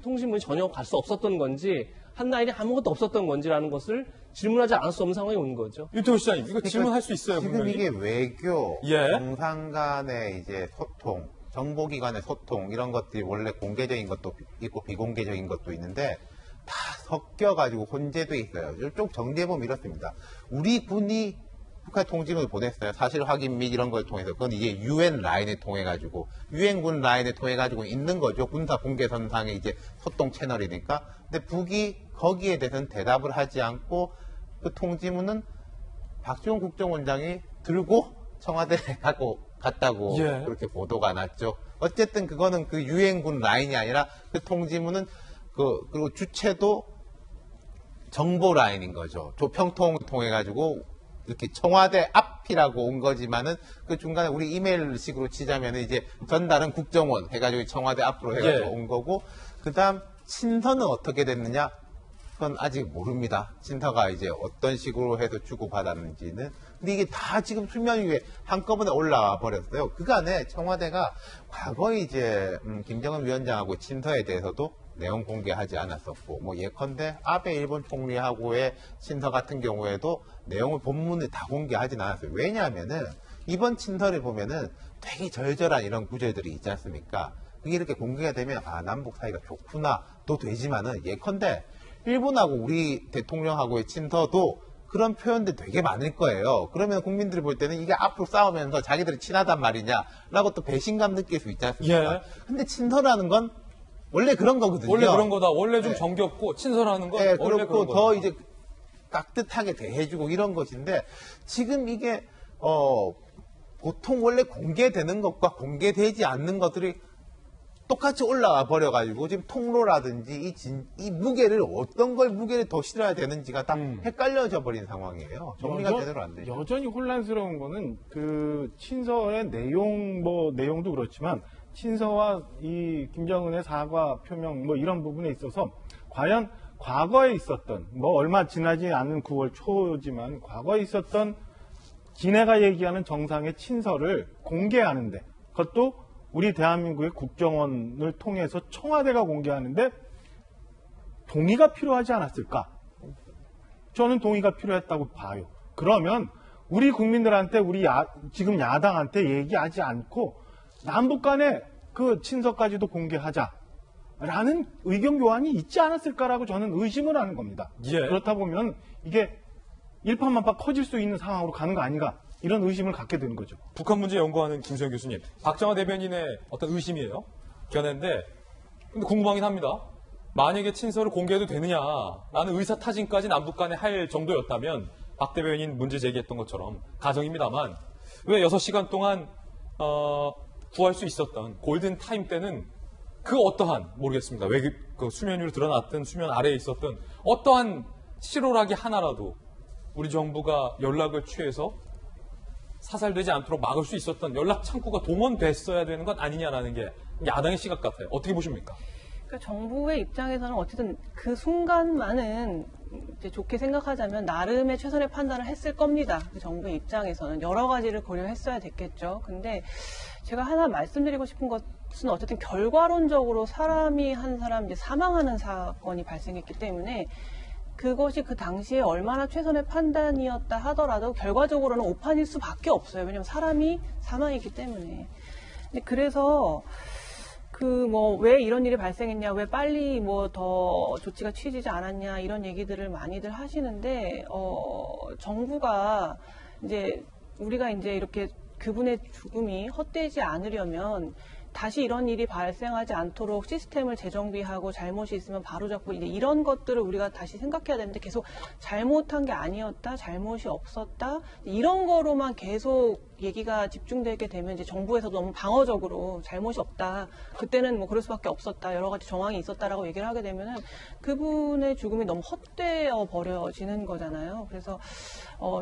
통신문이 전혀 갈 수 없었던 건지 한 라인이 아무것도 없었던 건지라는 것을 질문하지 않을 수 없는 상황이 온 거죠. 유태호 시장님 이거 질문할 수 있어요. 지금 분명히. 이게 외교, 예. 정상 간의 이제 소통, 정보기관의 소통 이런 것들이 원래 공개적인 것도 있고 비공개적인 것도 있는데 다 섞여가지고 혼재돼 있어요. 좀 정리해보면 이렇습니다. 우리 군이 북한 통지문을 보냈어요. 사실 확인 및 이런 걸 통해서 그건 이제 UN 라인을 통해 가지고 유엔군 라인을 통해 가지고 있는 거죠. 군사 공개선상의 이제 소통 채널이니까. 근데 북이 거기에 대해서는 대답을 하지 않고 그 통지문은 박지원 국정원장이 들고 청와대에 갖고 갔다고 예. 그렇게 보도가 났죠. 어쨌든 그거는 그 유엔군 라인이 아니라 그 통지문은 그리고 주체도 정보 라인인 거죠. 조평통을 통해 가지고 이렇게 청와대 앞이라고 온 거지만은 그 중간에 우리 이메일식으로 치자면 이제 전달은 국정원 해가지고 청와대 앞으로 해가지고 예. 온 거고 그다음 친서는 어떻게 됐느냐? 그건 아직 모릅니다. 친서가 이제 어떤 식으로 해서 주고받았는지는. 근데 이게 다 지금 수면 위에 한꺼번에 올라와 버렸어요. 그간에 청와대가 과거에 이제 김정은 위원장하고 친서에 대해서도 내용 공개하지 않았었고, 뭐 예컨대 아베 일본 총리하고의 친서 같은 경우에도 내용을 본문에 다 공개하진 않았어요. 왜냐하면은 이번 친서를 보면은 되게 절절한 이런 구절들이 있지 않습니까? 그게 이렇게 공개가 되면 아 남북 사이가 좋구나도 되지만은 예컨대 일본하고 우리 대통령하고의 친서도 그런 표현들 되게 많을 거예요. 그러면 국민들이 볼 때는 이게 앞으로 싸우면서 자기들이 친하단 말이냐라고 또 배신감 느낄 수 있지 않습니까? 예. 근데 친서라는 건 원래 그런 거거든요. 원래 그런 거다. 원래 좀 네. 정겹고 친절하는 건 네, 원래 그렇고 그런 더 거다. 이제 깍듯하게 대해주고 이런 것인데 지금 이게 보통 원래 공개되는 것과 공개되지 않는 것들이 똑같이 올라와 버려가지고 지금 통로라든지 이 무게를 어떤 걸 무게를 더 실어야 되는지가 다 헷갈려져 버린 상황이에요. 정리가 제대로 안 되죠. 여전히 혼란스러운 거는 그 친서의 내용도 그렇지만 친서와 이 김정은의 사과 표명 뭐 이런 부분에 있어서 과연 과거에 있었던 뭐 얼마 지나지 않은 9월 초지만 과거에 있었던 기내가 얘기하는 정상의 친서를 공개하는데 그것도 우리 대한민국의 국정원을 통해서 청와대가 공개하는데 동의가 필요하지 않았을까? 저는 동의가 필요했다고 봐요. 그러면 우리 국민들한테 지금 야당한테 얘기하지 않고 남북 간에 그 친서까지도 공개하자라는 의견 교환이 있지 않았을까라고 저는 의심을 하는 겁니다. 예. 그렇다 보면 이게 일파만파 커질 수 있는 상황으로 가는 거 아닌가 이런 의심을 갖게 되는 거죠. 북한 문제 연구하는 김수영 교수님, 박정화 대변인의 어떤 의심이에요. 견해인데, 근데 궁금하긴 합니다. 만약에 친서를 공개해도 되느냐라는 의사타진까지 남북 간에 할 정도였다면 박 대변인 문제 제기했던 것처럼 가정입니다만 왜 6시간 동안 구할 수 있었던 골든타임 때는 그 어떠한 모르겠습니다. 왜 그 수면 위로 드러났던 수면 아래에 있었던 어떠한 실오라기 하나라도 우리 정부가 연락을 취해서 사살되지 않도록 막을 수 있었던 연락 창구가 동원됐어야 되는 것 아니냐라는 게 야당의 시각 같아요. 어떻게 보십니까? 그러니까 정부의 입장에서는 어쨌든 그 순간만은 이제 좋게 생각하자면 나름의 최선의 판단을 했을 겁니다. 그 정부의 입장에서는 여러 가지를 고려했어야 됐겠죠. 근데 제가 하나 말씀드리고 싶은 것은 어쨌든 결과론적으로 한 사람 이제 사망하는 사건이 발생했기 때문에 그것이 그 당시에 얼마나 최선의 판단이었다 하더라도 결과적으로는 오판일 수밖에 없어요. 왜냐하면 사람이 사망했기 때문에. 근데 그래서 왜 이런 일이 발생했냐, 왜 빨리 더 조치가 취해지지 않았냐, 이런 얘기들을 많이들 하시는데, 정부가 우리가 이제 이렇게 그분의 죽음이 헛되지 않으려면 다시 이런 일이 발생하지 않도록 시스템을 재정비하고 잘못이 있으면 바로잡고 이제 이런 것들을 우리가 다시 생각해야 되는데 계속 잘못한 게 아니었다, 잘못이 없었다 이런 거로만 계속 얘기가 집중되게 되면 이제 정부에서도 너무 방어적으로 잘못이 없다, 그때는 뭐 그럴 수밖에 없었다, 여러 가지 정황이 있었다라고 얘기를 하게 되면은 그분의 죽음이 너무 헛되어 버려지는 거잖아요. 그래서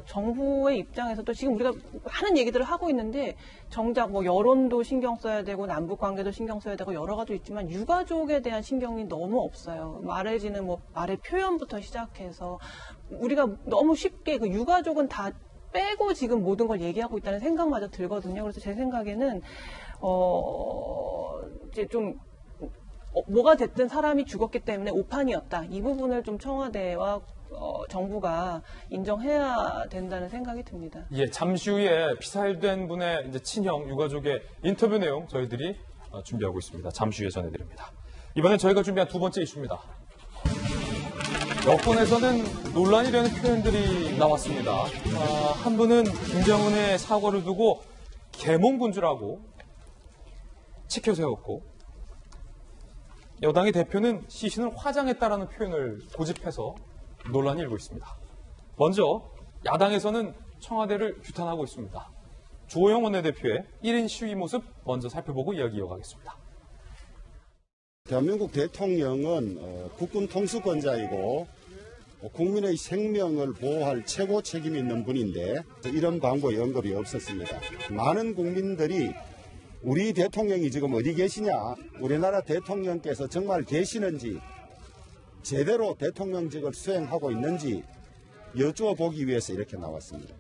정부의 입장에서도 지금 우리가 많은 얘기들을 하고 있는데 정작 뭐 여론도 신경 써야 되고 남북 관계도 신경 써야 되고 여러 가지 있지만 유가족에 대한 신경이 너무 없어요. 말해지는 뭐 말의 표현부터 시작해서 우리가 너무 쉽게 그 유가족은 다 빼고 지금 모든 걸 얘기하고 있다는 생각마저 들거든요. 그래서 제 생각에는 이제 좀 뭐가 됐든 사람이 죽었기 때문에 오판이었다. 이 부분을 좀 청와대와 정부가 인정해야 된다는 생각이 듭니다. 예, 잠시 후에 피살된 분의 이제 친형 유가족의 인터뷰 내용 저희들이 준비하고 있습니다. 잠시 후에 전해드립니다. 이번엔 저희가 준비한 두 번째 이슈입니다. 여권에서는 논란이 되는 표현들이 나왔습니다. 한 분은 김정은의 사과를 두고 계몽군주라고 치켜세웠고, 여당의 대표는 시신을 화장했다라는 표현을 고집해서 논란이 일고 있습니다. 먼저 야당에서는 청와대를 규탄하고 있습니다. 주호영 원내대표의 1인 시위 모습 먼저 살펴보고 이야기 이어가겠습니다. 대한민국 대통령은 국군 통수권자이고 국민의 생명을 보호할 최고 책임이 있는 분인데 이런 광고에 언급이 없었습니다. 많은 국민들이 우리 대통령이 지금 어디 계시냐, 우리나라 대통령께서 정말 계시는지, 제대로 대통령직을 수행하고 있는지 여쭈어보기 위해서 이렇게 나왔습니다.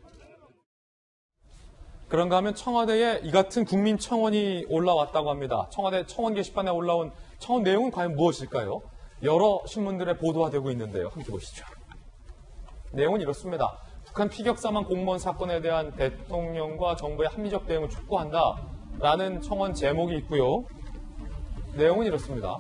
그런가 하면 청와대에 이 같은 국민청원이 올라왔다고 합니다. 청와대 청원 게시판에 올라온 청원 내용은 과연 무엇일까요? 여러 신문들에 보도가 되고 있는데요. 함께 보시죠. 내용은 이렇습니다. 북한 피격사망 공무원 사건에 대한 대통령과 정부의 합리적 대응을 촉구한다라는 청원 제목이 있고요. 내용은 이렇습니다.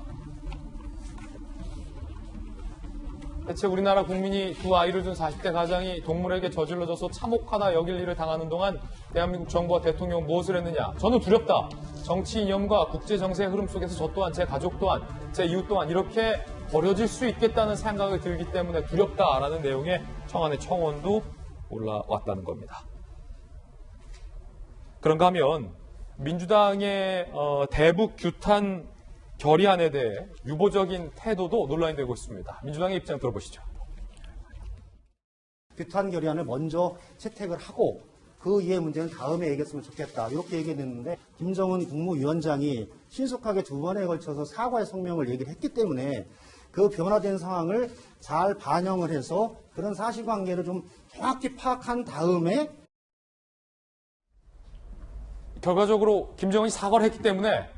대체 우리나라 국민이 두 아이를 둔 40대 가장이 동물에게 저질러져서 참혹하다 여길 일을 당하는 동안 대한민국 정부와 대통령은 무엇을 했느냐? 저는 두렵다. 정치 이념과 국제 정세의 흐름 속에서 저 또한, 제 가족 또한, 제 이웃 또한 이렇게 버려질 수 있겠다는 생각이 들기 때문에 두렵다라는 내용의 청와대 청원도 올라왔다는 겁니다. 그런가 하면 민주당의 대북 규탄 결의안에 대해 유보적인 태도도 논란이 되고 있습니다. 민주당의 입장 들어보시죠. 규탄 결의안을 먼저 채택을 하고 그 이해 문제는 다음에 얘기했으면 좋겠다, 이렇게 얘기했는데 김정은 국무위원장이 신속하게 두 번에 걸쳐서 사과의 성명을 얘기를 했기 때문에 그 변화된 상황을 잘 반영을 해서 그런 사실관계를 좀 정확히 파악한 다음에 결과적으로 김정은이 사과를 했기 때문에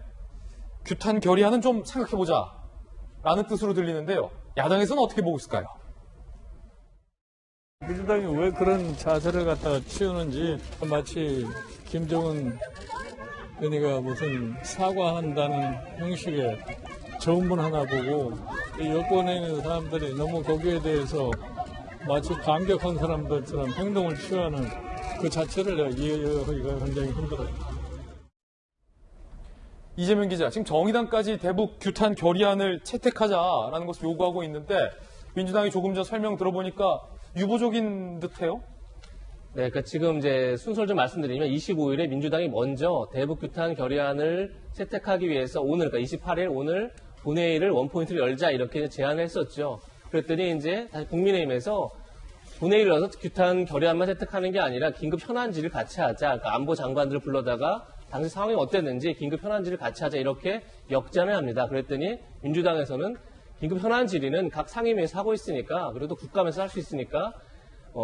규탄 결의안은 좀 생각해보자 라는 뜻으로 들리는데요. 야당에서는 어떻게 보고 있을까요? 민주당이 왜 그런 자세를 갖다가 취하는지, 마치 김정은 은희가 무슨 사과한다는 형식의 전문 하나 보고 여권에 있는 사람들이 너무 거기에 대해서 마치 반격한 사람들처럼 행동을 취하는 그 자체를 내가 이해하기가 굉장히 힘들어요. 이재명 기자, 지금 정의당까지 대북 규탄 결의안을 채택하자라는 것을 요구하고 있는데 민주당이 조금 전 설명 들어보니까 유보적인 듯해요? 네, 그러니까 지금 이제 순서를 좀 말씀드리면 25일에 민주당이 먼저 대북 규탄 결의안을 채택하기 위해서 오늘, 그러니까 28일 오늘 본회의를 원포인트로 열자 이렇게 제안을 했었죠. 그랬더니 이제 다시 국민의힘에서 본회의를 열어서 규탄 결의안만 채택하는 게 아니라 긴급 현안 질의를 같이 하자. 그러니까 안보 장관들을 불러다가 당시 상황이 어땠는지 긴급 현안 질의를 같이 하자 이렇게 역제안을 합니다. 그랬더니 민주당에서는 긴급 현안 질의는 각 상임위에서 하고 있으니까, 그래도 국감에서 할 수 있으니까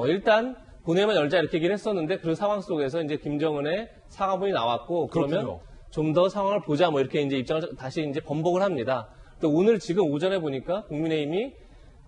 일단 본회의만 열자 이렇게 얘기를 했었는데 그 상황 속에서 이제 김정은의 사과문이 나왔고 그러면 좀 더 상황을 보자 뭐 이렇게 이제 입장을 다시 이제 번복을 합니다. 또 오늘 지금 오전에 보니까 국민의힘이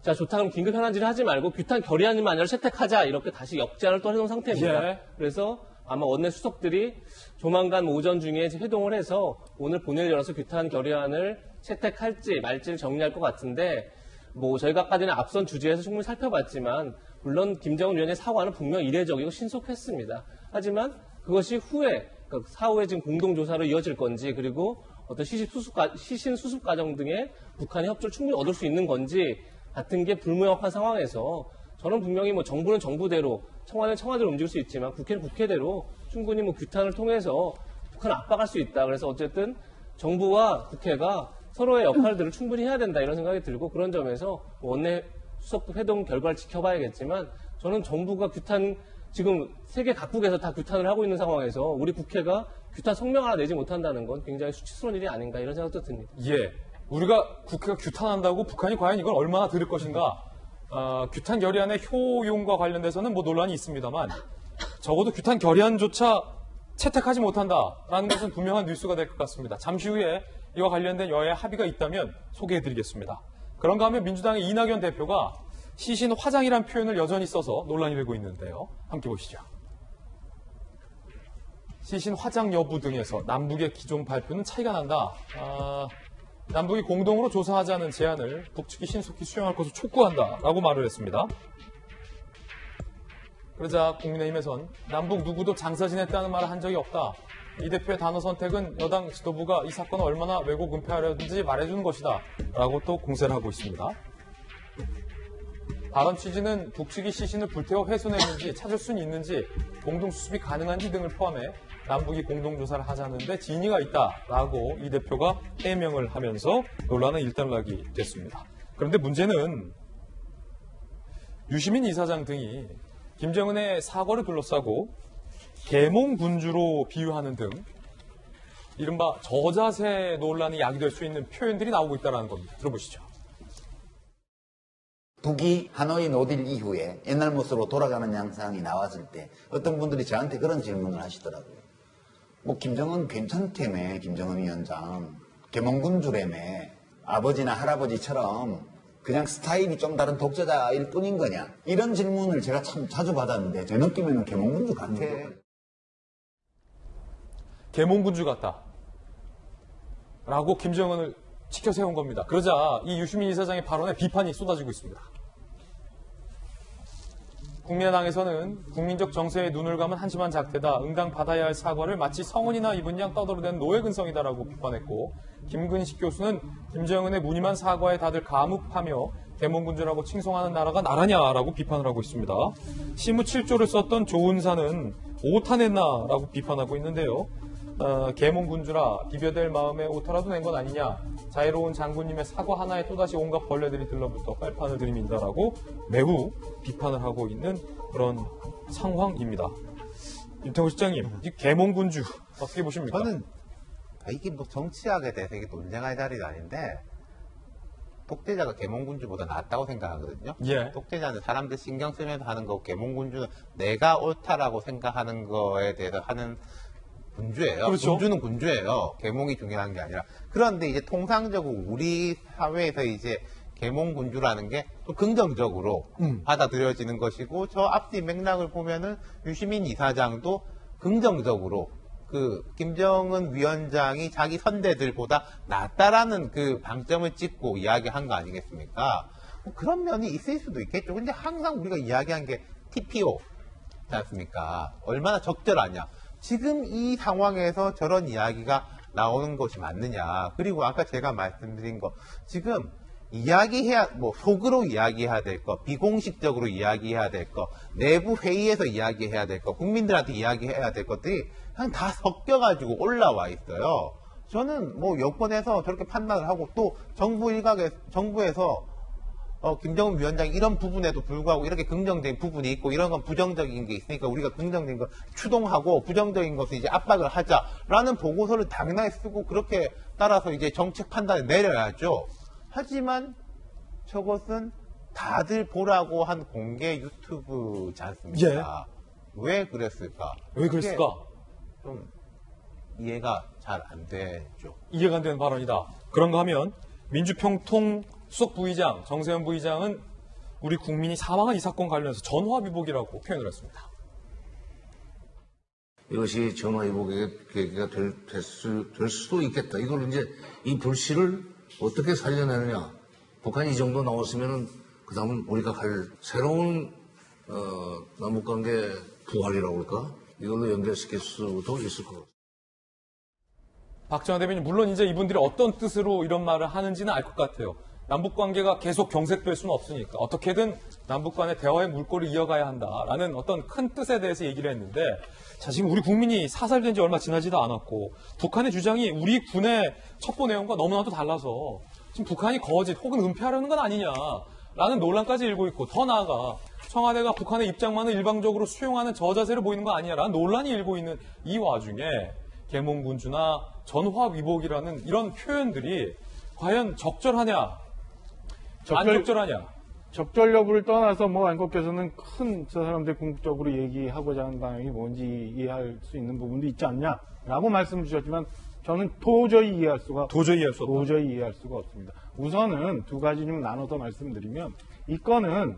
자 좋다 그럼 긴급 현안 질의 하지 말고 규탄 결의안만 아니라 채택하자 이렇게 다시 역제안을 또 해놓은 상태입니다. 예. 그래서 아마 원내 수석들이 조만간 오전 중에 회동을 해서 오늘 본회의를 열어서 규탄 결의안을 채택할지 말지를 정리할 것 같은데, 뭐 저희가 아까 전에 앞선 주제에서 충분히 살펴봤지만 물론 김정은 위원의 사과는 분명 이례적이고 신속했습니다. 하지만 그것이 후에 그러니까 사후에 지금 공동조사로 이어질 건지, 그리고 어떤 시신 수습 과정 등의 북한의 협조를 충분히 얻을 수 있는 건지 같은 게 불명확한 상황에서 저는 분명히 뭐 정부는 정부대로, 청와대는 청와대로 움직일 수 있지만 국회는 국회대로 충분히 뭐 규탄을 통해서 북한을 압박할 수 있다. 그래서 어쨌든 정부와 국회가 서로의 역할들을 충분히 해야 된다 이런 생각이 들고, 그런 점에서 원내 수석 회동 결과를 지켜봐야겠지만 저는 정부가 지금 세계 각국에서 다 규탄을 하고 있는 상황에서 우리 국회가 규탄 성명 하나 내지 못한다는 건 굉장히 수치스러운 일이 아닌가 이런 생각도 듭니다. 예. 우리가 국회가 규탄한다고 북한이 과연 이걸 얼마나 들을 것인가? 규탄 결의안의 효용과 관련돼서는 뭐 논란이 있습니다만 적어도 규탄 결의안조차 채택하지 못한다라는 것은 분명한 뉴스가 될 것 같습니다. 잠시 후에 이와 관련된 여야 합의가 있다면 소개해드리겠습니다. 그런가 하면 민주당의 이낙연 대표가 시신 화장이란 표현을 여전히 써서 논란이 되고 있는데요. 함께 보시죠. 시신 화장 여부 등에서 남북의 기존 발표는 차이가 난다. 남북이 공동으로 조사하자는 제안을 북측이 신속히 수용할 것을 촉구한다라고 말을 했습니다. 그러자 국민의힘에선 남북 누구도 장사 지냈다는 말을 한 적이 없다. 이 대표의 단어 선택은 여당 지도부가 이 사건을 얼마나 왜곡 은폐하려든지 말해주는 것이다. 라고 또 공세를 하고 있습니다. 발언 취지는 북측이 시신을 불태워 훼손했는지 찾을 수는 있는지 공동수습이 가능한지 등을 포함해 남북이 공동조사를 하자는데 진위가 있다라고 이 대표가 해명을 하면서 논란은 일단락이 됐습니다. 그런데 문제는 유시민 이사장 등이 김정은의 사과를 둘러싸고 계몽군주로 비유하는 등 이른바 저자세 논란이 야기될 수 있는 표현들이 나오고 있다는 겁니다. 들어보시죠. 북이 하노이 노딜 이후에 옛날 모습으로 돌아가는 양상이 나왔을 때 어떤 분들이 저한테 그런 질문을 하시더라고요. 뭐 김정은 괜찮다며, 김정은 위원장. 계몽군주라며. 아버지나 할아버지처럼 그냥 스타일이 좀 다른 독재자일 뿐인 거냐. 이런 질문을 제가 참 자주 받았는데 제 느낌에는 계몽군주 같아. 계몽군주 같다. 라고 김정은을 치켜 세운 겁니다. 그러자 이 유시민 이사장의 발언에 비판이 쏟아지고 있습니다. 국민의당에서는 국민적 정세에 눈을 감은 한심한 작태다. 응당 받아야 할 사과를 마치 성은이나 입은 양 떠들어댄 노예근성이다라고 비판했고, 김근식 교수는 김정은의 무늬만 사과에 다들 감옥하며 계몽군주라고 칭송하는 나라가 나라냐라고 비판을 하고 있습니다. 시무 7조를 썼던 조은사는 오타냈나라고 비판하고 있는데요. 계몽군주라 비벼댈 마음에 오타라도 낸 건 아니냐. 자유로운 장군님의 사과 하나에 또다시 온갖 벌레들이 들러붙어 빨판을 들이민다라고 매우 비판을 하고 있는 그런 상황입니다. 윤태호 실장님, 이 계몽군주 어떻게 보십니까? 저는 이게 뭐 정치학에 대해서 이게 논쟁할 자리가 아닌데 독재자가 계몽군주보다 낫다고 생각하거든요. 예. 독재자는 사람들 신경 쓰면서 하는 거고 계몽군주는 내가 옳다라고 생각하는 거에 대해서 하는 군주예요. 그렇죠. 군주는 군주예요. 계몽이 중요한 게 아니라. 그런데 이제 통상적으로 우리 사회에서 이제 계몽군주라는 게 또 긍정적으로 받아들여지는 것이고, 저 앞뒤 맥락을 보면은 유시민 이사장도 긍정적으로 그 김정은 위원장이 자기 선대들보다 낫다라는 그 방점을 찍고 이야기한 거 아니겠습니까? 뭐 그런 면이 있을 수도 있겠죠. 근데 항상 우리가 이야기한 게 TPO지 않습니까? 얼마나 적절하냐. 지금 이 상황에서 저런 이야기가 나오는 것이 맞느냐. 그리고 아까 제가 말씀드린 거, 지금 이야기해야, 뭐, 속으로 이야기해야 될 거, 비공식적으로 이야기해야 될 거, 내부 회의에서 이야기해야 될 거, 국민들한테 이야기해야 될 것들이 그냥 다 섞여가지고 올라와 있어요. 저는 뭐 여권에서 저렇게 판단을 하고 또 정부에서 김정은 위원장이 이런 부분에도 불구하고 이렇게 긍정적인 부분이 있고 이런 건 부정적인 게 있으니까 우리가 긍정적인 거 추동하고 부정적인 것을 이제 압박을 하자라는 보고서를 당연하게 쓰고 그렇게 따라서 이제 정책 판단을 내려야죠. 하지만 저것은 다들 보라고 한 공개 유튜브지 않습니까? 예. 왜 그랬을까? 왜 그랬을까? 좀 이해가 잘 안 되죠. 이해가 안 되는 발언이다. 그런가 하면 민주평통 수석 부의장 정세현 부의장은 우리 국민이 사망한 이 사건 관련해서 전화위복이라고 표현을 했습니다. 이것이 전화위복의 계기가 될 수도 있겠다. 이걸 이제 이 불씨를 어떻게 살려내느냐. 북한이 이 정도 나왔으면은 그 다음은 우리가 갈 새로운 남북관계 부활이라고 할까? 이걸로 연결시킬 수도 있을 것 같아요. 박정환 대변인, 물론 이제 이분들이 어떤 뜻으로 이런 말을 하는지는 알 것 같아요. 남북 관계가 계속 경색될 수는 없으니까 어떻게든 남북 간의 대화의 물꼬를 이어가야 한다라는 어떤 큰 뜻에 대해서 얘기를 했는데, 자, 지금 우리 국민이 사살된 지 얼마 지나지도 않았고 북한의 주장이 우리 군의 첩보 내용과 너무나도 달라서 지금 북한이 거짓 혹은 은폐하려는 건 아니냐라는 논란까지 일고 있고, 더 나아가 청와대가 북한의 입장만을 일방적으로 수용하는 저자세를 보이는 거 아니냐라는 논란이 일고 있는 이 와중에 계몽군주나 전화위복이라는 이런 표현들이 과연 적절하냐 안 적절하냐. 적절 여부를 떠나서 뭐 안국께서는 큰 저 사람들 궁극적으로 얘기하고자 하는 방향이 뭔지 이해할 수 있는 부분도 있지 않냐라고 말씀 주셨지만 저는 도저히 이해할 수가 없습니다. 우선은 두 가지 좀 나눠서 말씀드리면, 이 건은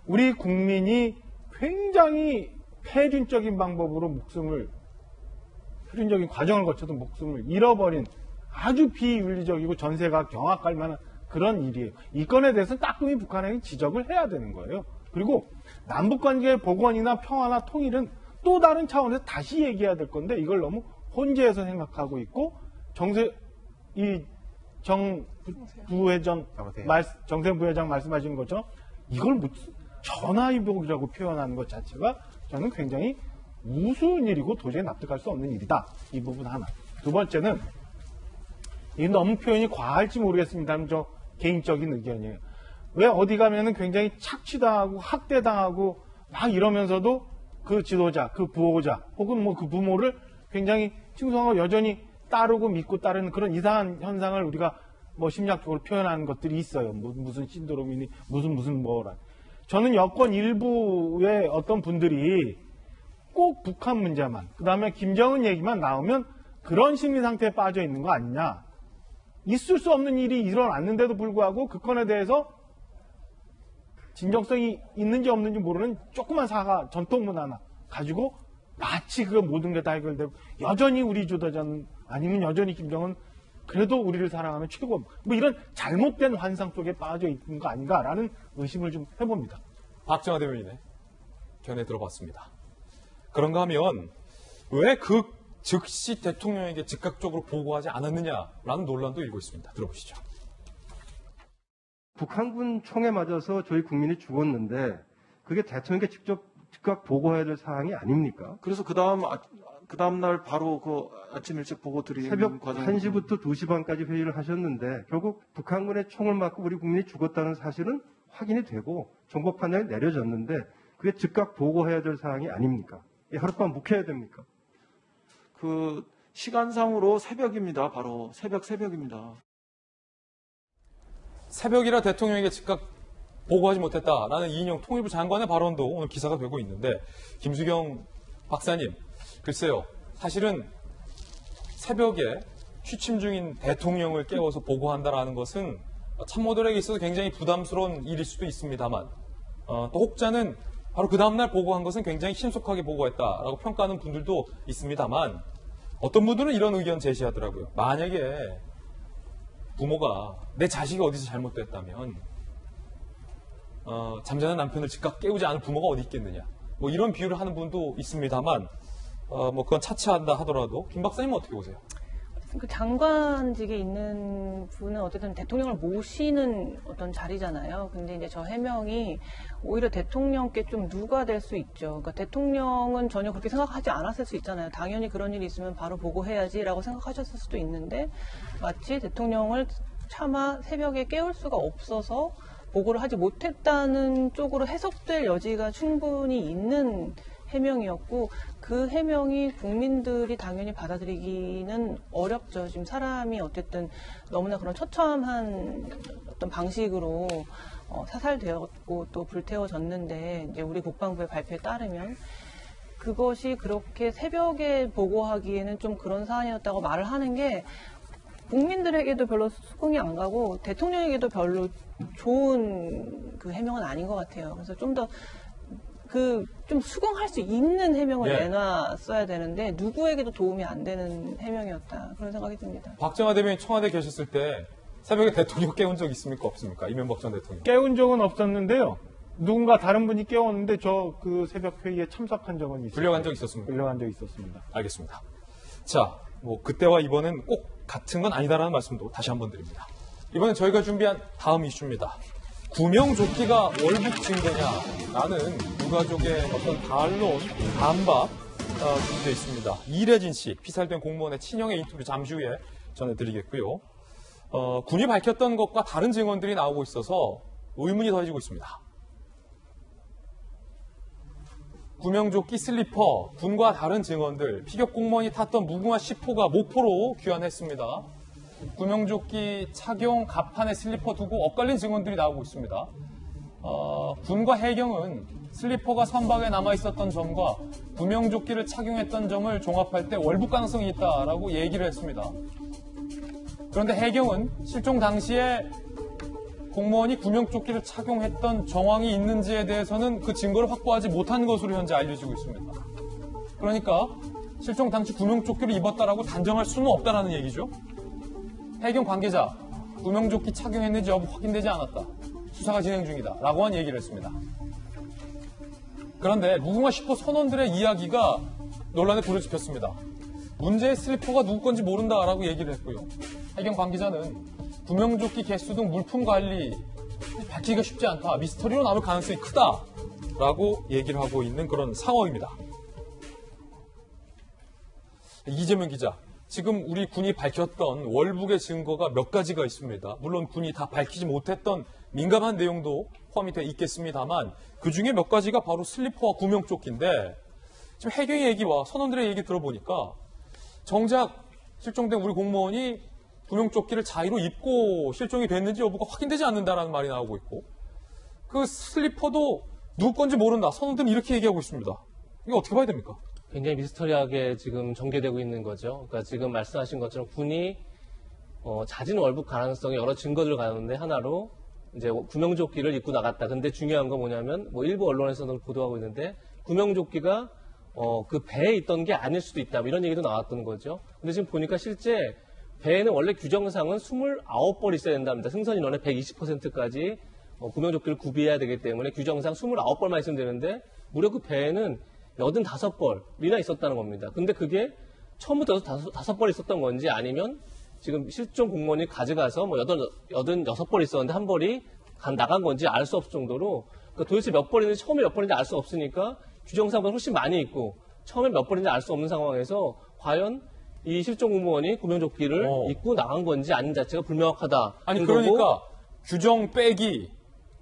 우리 국민이 굉장히 폐륜적인 방법으로 폐륜적인 과정을 거쳐서 목숨을 잃어버린 아주 비윤리적이고 전세가 경악할 만한 그런 일이에요. 이 건에 대해서는 따끔히 북한에게 지적을 해야 되는 거예요. 그리고 남북관계의 복원이나 평화나 통일은 또 다른 차원에서 다시 얘기해야 될 건데, 이걸 너무 혼재해서 생각하고 있고, 정세 부회장 말씀하신 것처럼 이걸 전화위복이라고 표현하는 것 자체가 저는 굉장히 우스운 일이고 도저히 납득할 수 없는 일이다. 이 부분 하나. 두 번째는, 이 너무 표현이 과할지 모르겠습니다만 저 개인적인 의견이에요. 왜 어디 가면은 굉장히 착취당하고 학대당하고 막 이러면서도 그 지도자, 그 부호자 혹은 뭐 그 부모를 굉장히 칭송하고 여전히 따르고 믿고 따르는 그런 이상한 현상을 우리가 뭐 심리학적으로 표현하는 것들이 있어요. 무슨 신드롬이니 무슨 뭐라. 저는 여권 일부의 어떤 분들이 꼭 북한 문제만, 그 다음에 김정은 얘기만 나오면 그런 심리 상태에 빠져 있는 거 아니냐. 있을 수 없는 일이 일어났는데도 불구하고 그 건에 대해서 진정성이 있는지 없는지 모르는 조그만 사과 전통문 하나 가지고 마치 그 모든 게 다 해결되고 여전히 우리 주도자는 아니면 여전히 김정은 그래도 우리를 사랑하는 최고, 뭐 이런 잘못된 환상 속에 빠져 있는 거 아닌가라는 의심을 좀 해봅니다. 박정환 대변인의 견해 들어봤습니다. 그런가 하면 왜 즉시 대통령에게 즉각적으로 보고하지 않았느냐라는 논란도 일고 있습니다. 들어보시죠. 북한군 총에 맞아서 저희 국민이 죽었는데 그게 대통령에게 즉각 보고해야 될 사항이 아닙니까? 그래서 그 다음 날 바로 그 아침 일찍 보고 드리는 새벽 과정. 1시부터 2시 반까지 회의를 하셨는데 결국 북한군의 총을 맞고 우리 국민이 죽었다는 사실은 확인이 되고 정보 판단이 내려졌는데 그게 즉각 보고해야 될 사항이 아닙니까? 하룻밤 묵혀야 됩니까? 그 시간상으로 새벽입니다. 바로 새벽입니다. 새벽이라 대통령에게 즉각 보고하지 못했다라는 이인영 통일부 장관의 발언도 오늘 기사가 되고 있는데, 김수경 박사님, 글쎄요, 사실은 새벽에 취침 중인 대통령을 깨워서 보고한다라는 것은 참모들에게 있어서 굉장히 부담스러운 일일 수도 있습니다만, 또 혹자는 바로 그 다음날 보고한 것은 굉장히 신속하게 보고했다라고 평가하는 분들도 있습니다만, 어떤 분들은 이런 의견 제시하더라고요. 만약에 부모가 내 자식이 어디서 잘못됐다면 잠자는 남편을 즉각 깨우지 않은 부모가 어디 있겠느냐, 뭐 이런 비유를 하는 분도 있습니다만, 뭐 그건 차치한다 하더라도 김 박사님은 어떻게 보세요? 그 장관직에 있는 분은 어쨌든 대통령을 모시는 어떤 자리잖아요. 근데 이제 저 해명이 오히려 대통령께 좀 누가 될 수 있죠. 그러니까 대통령은 전혀 그렇게 생각하지 않았을 수 있잖아요. 당연히 그런 일이 있으면 바로 보고해야지라고 생각하셨을 수도 있는데, 마치 대통령을 차마 새벽에 깨울 수가 없어서 보고를 하지 못했다는 쪽으로 해석될 여지가 충분히 있는 해명이었고, 그 해명이 국민들이 당연히 받아들이기는 어렵죠. 지금 사람이 어쨌든 너무나 그런 처참한 어떤 방식으로 사살되었고 또 불태워졌는데, 이제 우리 국방부의 발표에 따르면 그것이 그렇게 새벽에 보고하기에는 좀 그런 사안이었다고 말을 하는 게 국민들에게도 별로 수긍이 안 가고 대통령에게도 별로 좋은 그 해명은 아닌 것 같아요. 그래서 좀 더 좀 수긍할 수 있는 해명을 내놨어야 되는데 누구에게도 도움이 안 되는 해명이었다, 그런 생각이 듭니다. 박정환 대변인 청와대 계셨을 때 새벽에 대통령 깨운 적 있습니까? 없습니까? 이명박 전 대통령. 깨운 적은 없었는데요. 누군가 다른 분이 깨웠는데 저 그 새벽 회의에 참석한 적은 있습니다. 불려간 적 있었습니까? 불려간 적 있었습니다. 알겠습니다. 자, 뭐 그때와 이번엔 꼭 같은 건 아니다라는 말씀도 다시 한번 드립니다. 이번엔 저희가 준비한 다음 이슈입니다. 구명조끼가 월북 증거냐라는 유가족의 어떤 반론, 반박 준비되어 있습니다. 이래진 씨, 피살된 공무원의 친형의 인터뷰 잠시 후에 전해드리겠고요. 군이 밝혔던 것과 다른 증언들이 나오고 있어서 의문이 더해지고 있습니다. 구명조끼 슬리퍼, 군과 다른 증언들, 피격 공무원이 탔던 무궁화 10호가 목포로 귀환했습니다. 구명조끼 착용, 갑판에 슬리퍼 두고 엇갈린 증언들이 나오고 있습니다. 군과 해경은 슬리퍼가 선박에 남아있었던 점과 구명조끼를 착용했던 점을 종합할 때 월북 가능성이 있다라고 얘기를 했습니다. 그런데 해경은 실종 당시에 공무원이 구명조끼를 착용했던 정황이 있는지에 대해서는 그 증거를 확보하지 못한 것으로 현재 알려지고 있습니다. 그러니까 실종 당시 구명조끼를 입었다라고 단정할 수는 없다라는 얘기죠. 해경 관계자, 구명조끼 착용했는지 여부 확인되지 않았다. 수사가 진행 중이다. 라고 한 얘기를 했습니다. 그런데 무궁화 10호 선원들의 이야기가 논란에 불을 지폈습니다. 문제의 슬리퍼가 누구 건지 모른다라고 얘기를 했고요. 해경 관계자는 구명조끼 개수 등 물품 관리 밝히기가 쉽지 않다. 미스터리로 남을 가능성이 크다라고 얘기를 하고 있는 그런 상황입니다. 이재명 기자, 지금 우리 군이 밝혔던 월북의 증거가 몇 가지가 있습니다. 물론 군이 다 밝히지 못했던 민감한 내용도 포함이 되어 있겠습니다만 그중에 몇 가지가 바로 슬리퍼와 구명조끼인데 지금 해경의 얘기와 선원들의 얘기 들어보니까 정작 실종된 우리 공무원이 구명조끼를 자의로 입고 실종이 됐는지 여부가 확인되지 않는다라는 말이 나오고 있고 그 슬리퍼도 누구 건지 모른다. 선원들은 이렇게 얘기하고 있습니다. 이거 어떻게 봐야 됩니까? 굉장히 미스터리하게 지금 전개되고 있는 거죠. 그러니까 지금 말씀하신 것처럼 군이 잦은 월북 가능성이 여러 증거들을 가는데 하나로 이제 구명조끼를 입고 나갔다. 근데 중요한 건 뭐냐면 일부 언론에서도 보도하고 있는데 구명조끼가 그 배에 있던 게 아닐 수도 있다. 이런 얘기도 나왔던 거죠. 근데 지금 보니까 실제 배에는 원래 규정상은 29벌 있어야 된답니다. 승선 인원의 120%까지 구명조끼를 구비해야 되기 때문에 규정상 29벌만 있으면 되는데 무려 그 배에는 85벌이나 있었다는 겁니다. 근데 그게 처음부터 5벌 있었던 건지 아니면 지금 실종 공무원이 가져가서 86벌 있었는데 한 벌이 나간 건지 알 수 없을 정도로 그러니까 도대체 몇 벌인지 처음에 몇 벌인지 알 수 없으니까 규정상보다 훨씬 많이 있고 처음에 몇 벌인지 알 수 없는 상황에서 과연 이 실종 공무원이 구명조끼를 입고 나간 건지 아닌 자체가 불명확하다. 아니 그러니까 규정 빼기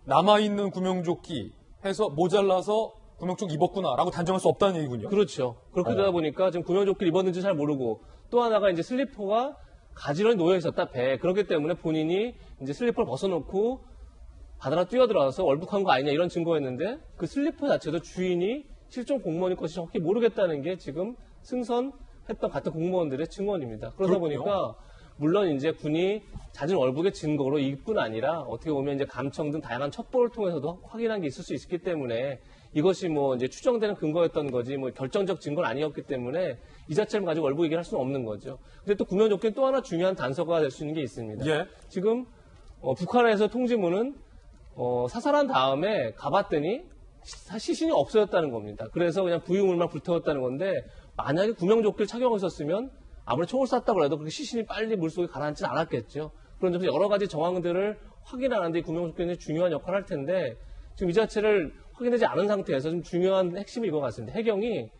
남아있는 구명조끼 해서 모자라서 구명조끼 입었구나라고 단정할 수 없다는 얘기군요. 그렇죠. 그렇게 되다 보니까 지금 구명조끼를 입었는지 잘 모르고 또 하나가 이제 슬리퍼가 가지런히 놓여 있었다 배에. 그렇기 때문에 본인이 이제 슬리퍼를 벗어놓고 바다로 뛰어들어와서 월북한 거 아니냐 이런 증거였는데 그 슬리퍼 자체도 주인이 실종 공무원일 것이 정확히 모르겠다는 게 지금 승선했던 같은 공무원들의 증언입니다. 그러다 그렇군요. 보니까 물론 이제 군이 잦은 월북의 증거로 이뿐 아니라 어떻게 보면 이제 감청 등 다양한 첩보를 통해서도 확인한 게 있을 수 있기 때문에 이것이 이제 추정되는 근거였던 거지 결정적 증거는 아니었기 때문에 이 자체를 가지고 월북 얘기를 할 수는 없는 거죠. 근데 또 구명조끼는 또 하나 중요한 단서가 될 수 있는 게 있습니다. 예. 지금 북한에서 통지문은 사살한 다음에 가봤더니 시신이 없어졌다는 겁니다. 그래서 그냥 부유물만 불태웠다는 건데 만약에 구명조끼를 착용했었으면 아무리 총을 쐈다고 해도 그렇게 시신이 빨리 물속에 가라앉지는 않았겠죠. 그런 점에서 여러 가지 정황들을 확인하는데 이 구명조끼는 중요한 역할을 할 텐데 지금 이 자체를 확인되지 않은 상태에서 좀 중요한 핵심이 이거 같습니다. 해경이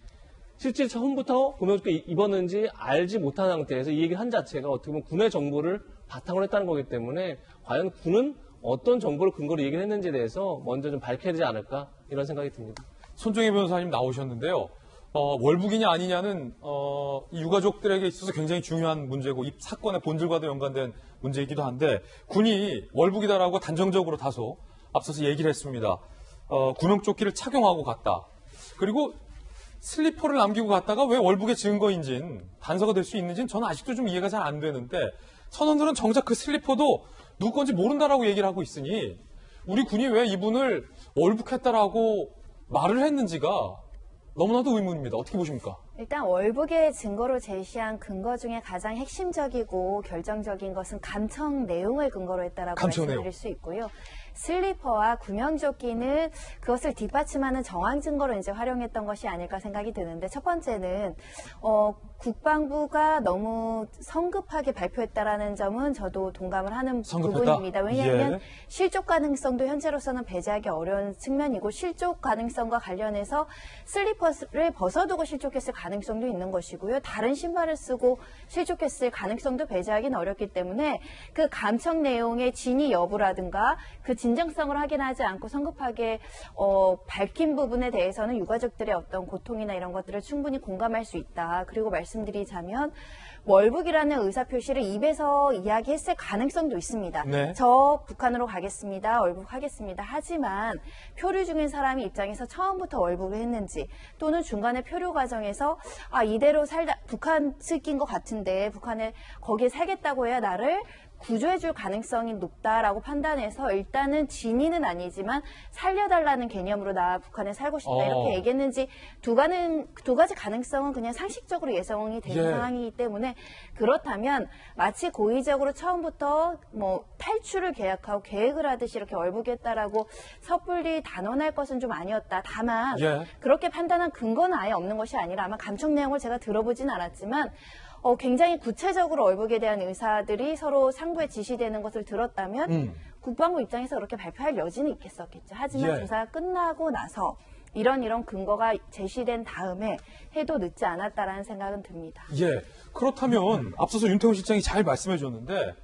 실제 처음부터 구명조끼 입었는지 알지 못한 상태에서 이 얘기를 한 자체가 어떻게 보면 군의 정보를 바탕으로 했다는 거기 때문에 과연 군은 어떤 정보를 근거로 얘기를 했는지에 대해서 먼저 좀 밝혀야 되지 않을까 이런 생각이 듭니다. 손정혜 변호사님 나오셨는데요. 월북이냐 아니냐는 이 유가족들에게 있어서 굉장히 중요한 문제고 이 사건의 본질과도 연관된 문제이기도 한데 군이 월북이다라고 단정적으로 다소 앞서서 얘기를 했습니다. 구명조끼를 착용하고 갔다. 그리고 슬리퍼를 남기고 갔다가 왜 월북의 증거인지는 단서가 될 수 있는지는 저는 아직도 좀 이해가 잘 안 되는데 선원들은 정작 그 슬리퍼도 누구 건지 모른다라고 얘기를 하고 있으니 우리 군이 왜 이분을 월북했다라고 말을 했는지가 너무나도 의문입니다. 어떻게 보십니까? 일단 월북의 증거로 제시한 근거 중에 가장 핵심적이고 결정적인 것은 감청 내용을 근거로 했다라고 말씀드릴 수 있고요. 슬리퍼와 구명조끼는 그것을 뒷받침하는 정황 증거로 이제 활용했던 것이 아닐까 생각이 드는데, 첫 번째는 국방부가 너무 성급하게 발표했다라는 점은 저도 동감을 하는 부분입니다. 왜냐하면 실족 가능성도 현재로서는 배제하기 어려운 측면이고, 실족 가능성과 관련해서 슬리퍼를 벗어두고 실족했을 가능성도 있는 것이고요. 다른 신발을 쓰고 실족했을 가능성도 배제하기는 어렵기 때문에 그 감청 내용의 진위 여부라든가 그 진정성을 확인하지 않고 성급하게 밝힌 부분에 대해서는 유가족들의 어떤 고통이나 이런 것들을 충분히 공감할 수 있다. 그리고 말씀드리자면 월북이라는 의사표시를 입에서 이야기했을 가능성도 있습니다. 네. 저 북한으로 가겠습니다. 월북하겠습니다. 하지만 표류 중인 사람이 입장에서 처음부터 월북을 했는지, 또는 중간에 표류 과정에서 이대로 살다 북한 측인 것 같은데 북한에 거기에 살겠다고 해야 나를 구조해줄 가능성이 높다라고 판단해서 일단은 진위는 아니지만 살려달라는 개념으로 나 북한에 살고 싶다 이렇게 얘기했는지, 두 가지 가능성은 그냥 상식적으로 예상이 되는 상황이기 때문에, 그렇다면 마치 고의적으로 처음부터 뭐 탈출을 계약하고 계획을 하듯이 이렇게 월북했다라고 섣불리 단언할 것은 좀 아니었다. 다만 그렇게 판단한 근거는 아예 없는 것이 아니라, 아마 감청 내용을 제가 들어보진 않았지만 굉장히 구체적으로 월북에 대한 의사들이 서로 상부에 지시되는 것을 들었다면 국방부 입장에서 그렇게 발표할 여지는 있겠었겠죠. 하지만 조사가 끝나고 나서 이런 근거가 제시된 다음에 해도 늦지 않았다라는 생각은 듭니다. 그렇다면 앞서서 윤태호 실장이 잘 말씀해 줬는데,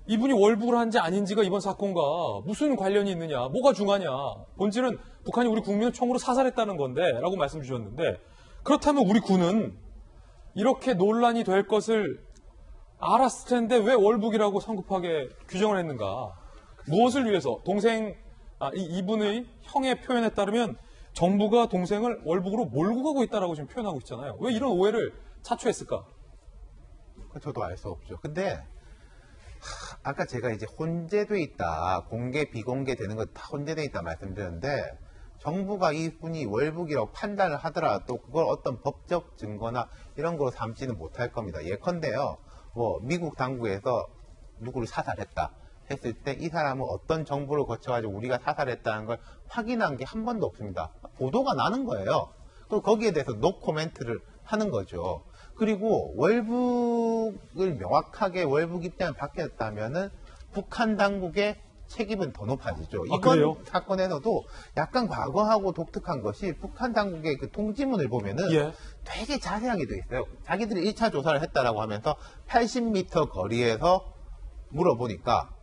이분이 월북을 한지 아닌지가 이번 사건과 무슨 관련이 있느냐, 뭐가 중하냐, 본질은 북한이 우리 국민을 총으로 사살했다는 건데 라고 말씀 주셨는데, 그렇다면 우리 군은 이렇게 논란이 될 것을 알았을 텐데 왜 월북이라고 성급하게 규정을 했는가? 무엇을 위해서? 이분의 형의 표현에 따르면 정부가 동생을 월북으로 몰고 가고 있다라고 지금 표현하고 있잖아요. 왜 이런 오해를 자초했을까? 저도 알 수 없죠. 근데 아까 제가 이제 혼재돼 있다, 공개 비공개 되는 거 다 혼재돼 있다 말씀드렸는데, 정부가 이분이 월북이라고 판단을 하더라도 그걸 어떤 법적 증거나 이런 거로 삼지는 못할 겁니다. 예컨대요, 미국 당국에서 누구를 사살했다 했을 때 이 사람은 어떤 정보를 거쳐가지고 우리가 사살했다는 걸 확인한 게 한 번도 없습니다. 보도가 나는 거예요. 그리고 거기에 대해서 노 코멘트를 하는 거죠. 그리고 월북을 명확하게 월북 입장을 밝혔다면은 북한 당국의 책임은 더 높아지죠. 이번 사건에서도 약간 과거하고 독특한 것이, 북한 당국의 그 통지문을 보면은 되게 자세하게 돼 있어요. 자기들이 1차 조사를 했다라고 하면서 80m 거리에서 물어보니까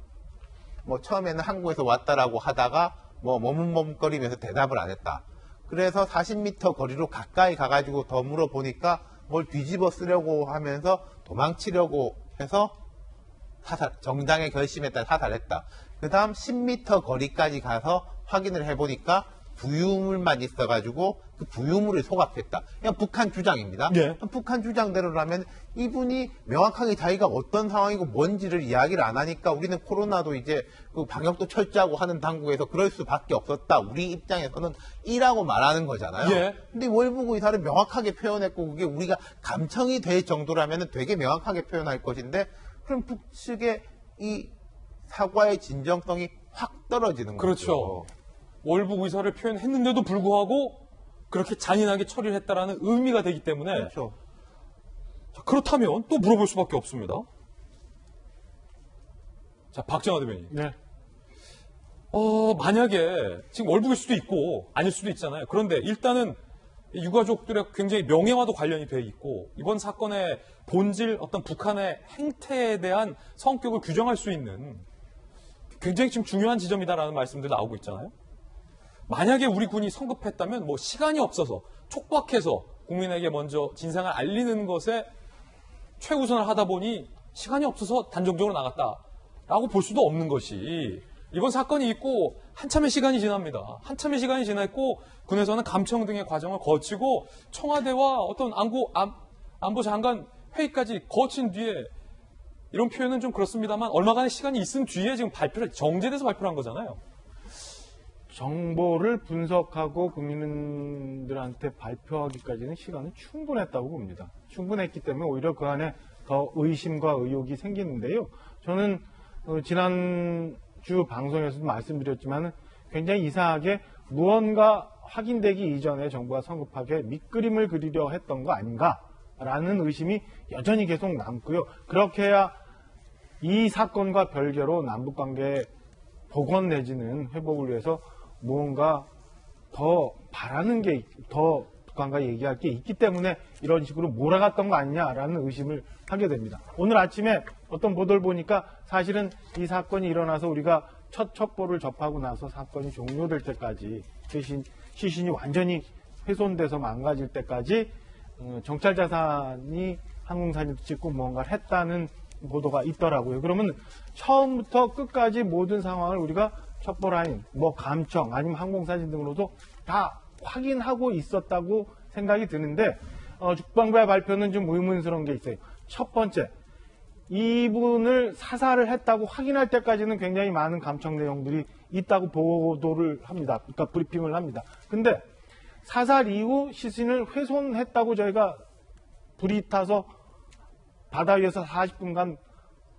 처음에는 한국에서 왔다라고 하다가 머뭇머뭇거리면서 대답을 안 했다. 그래서 40m 거리로 가까이 가가지고 더 물어보니까 뭘 뒤집어 쓰려고 하면서 도망치려고 해서 정당의 결심에 따라 사살했다. 그 다음 10m 거리까지 가서 확인을 해보니까 부유물만 있어가지고 그 부유물을 소각했다. 그냥 북한 주장입니다. 북한 주장대로라면 이분이 명확하게 자기가 어떤 상황이고 뭔지를 이야기를 안 하니까 우리는 코로나도 이제 그 방역도 철저하고 하는 당국에서 그럴 수밖에 없었다. 우리 입장에서는 이라고 말하는 거잖아요. 근데 월북 의사를 명확하게 표현했고 그게 우리가 감청이 될 정도라면 되게 명확하게 표현할 것인데, 그럼 북측의 이 사과의 진정성이 확 떨어지는 거죠. 그렇죠. 월북 의사를 표현했는데도 불구하고 그렇게 잔인하게 처리를 했다라는 의미가 되기 때문에, 그렇죠. 자, 그렇다면 또 물어볼 수밖에 없습니다. 자, 박정화 대변인. 만약에 지금 월북일 수도 있고 아닐 수도 있잖아요. 그런데 일단은 유가족들의 굉장히 명예와도 관련이 돼 있고, 이번 사건의 본질, 어떤 북한의 행태에 대한 성격을 규정할 수 있는 굉장히 지금 중요한 지점이다라는 말씀들 나오고 있잖아요. 만약에 우리 군이 성급했다면 시간이 없어서 촉박해서 국민에게 먼저 진상을 알리는 것에 최우선을 하다 보니 시간이 없어서 단정적으로 나갔다라고 볼 수도 없는 것이, 이번 사건이 있고 한참의 시간이 지납니다. 한참의 시간이 지났고 군에서는 감청 등의 과정을 거치고 청와대와 어떤 안보 장관 회의까지 거친 뒤에, 이런 표현은 좀 그렇습니다만 얼마간의 시간이 있은 뒤에 지금 정제돼서 발표를 한 거잖아요. 정보를 분석하고 국민들한테 발표하기까지는 시간은 충분했다고 봅니다. 충분했기 때문에 오히려 그 안에 더 의심과 의혹이 생기는데요. 저는 지난주 방송에서도 말씀드렸지만 굉장히 이상하게 무언가 확인되기 이전에 정부가 성급하게 밑그림을 그리려 했던 거 아닌가라는 의심이 여전히 계속 남고요. 그렇게 해야 이 사건과 별개로 남북관계 복원 내지는 회복을 위해서 무언가 더 바라는 게, 더 북한과 얘기할 게 있기 때문에 이런 식으로 몰아갔던 거 아니냐라는 의심을 하게 됩니다. 오늘 아침에 어떤 보도를 보니까 사실은 이 사건이 일어나서 우리가 첫 첩보를 접하고 나서 사건이 종료될 때까지 시신이 완전히 훼손돼서 망가질 때까지 정찰 자산이 항공사진도 찍고 뭔가를 했다는 보도가 있더라고요. 그러면 처음부터 끝까지 모든 상황을 우리가 첩보라인, 감청, 아니면 항공사진 등으로도 다 확인하고 있었다고 생각이 드는데 국방부의 발표는 좀 의문스러운 게 있어요. 첫 번째, 이분을 사살을 했다고 확인할 때까지는 굉장히 많은 감청 내용들이 있다고 보도를 합니다. 그러니까 브리핑을 합니다. 근데 사살 이후 시신을 훼손했다고 저희가 불이 타서 바다 위에서 40분간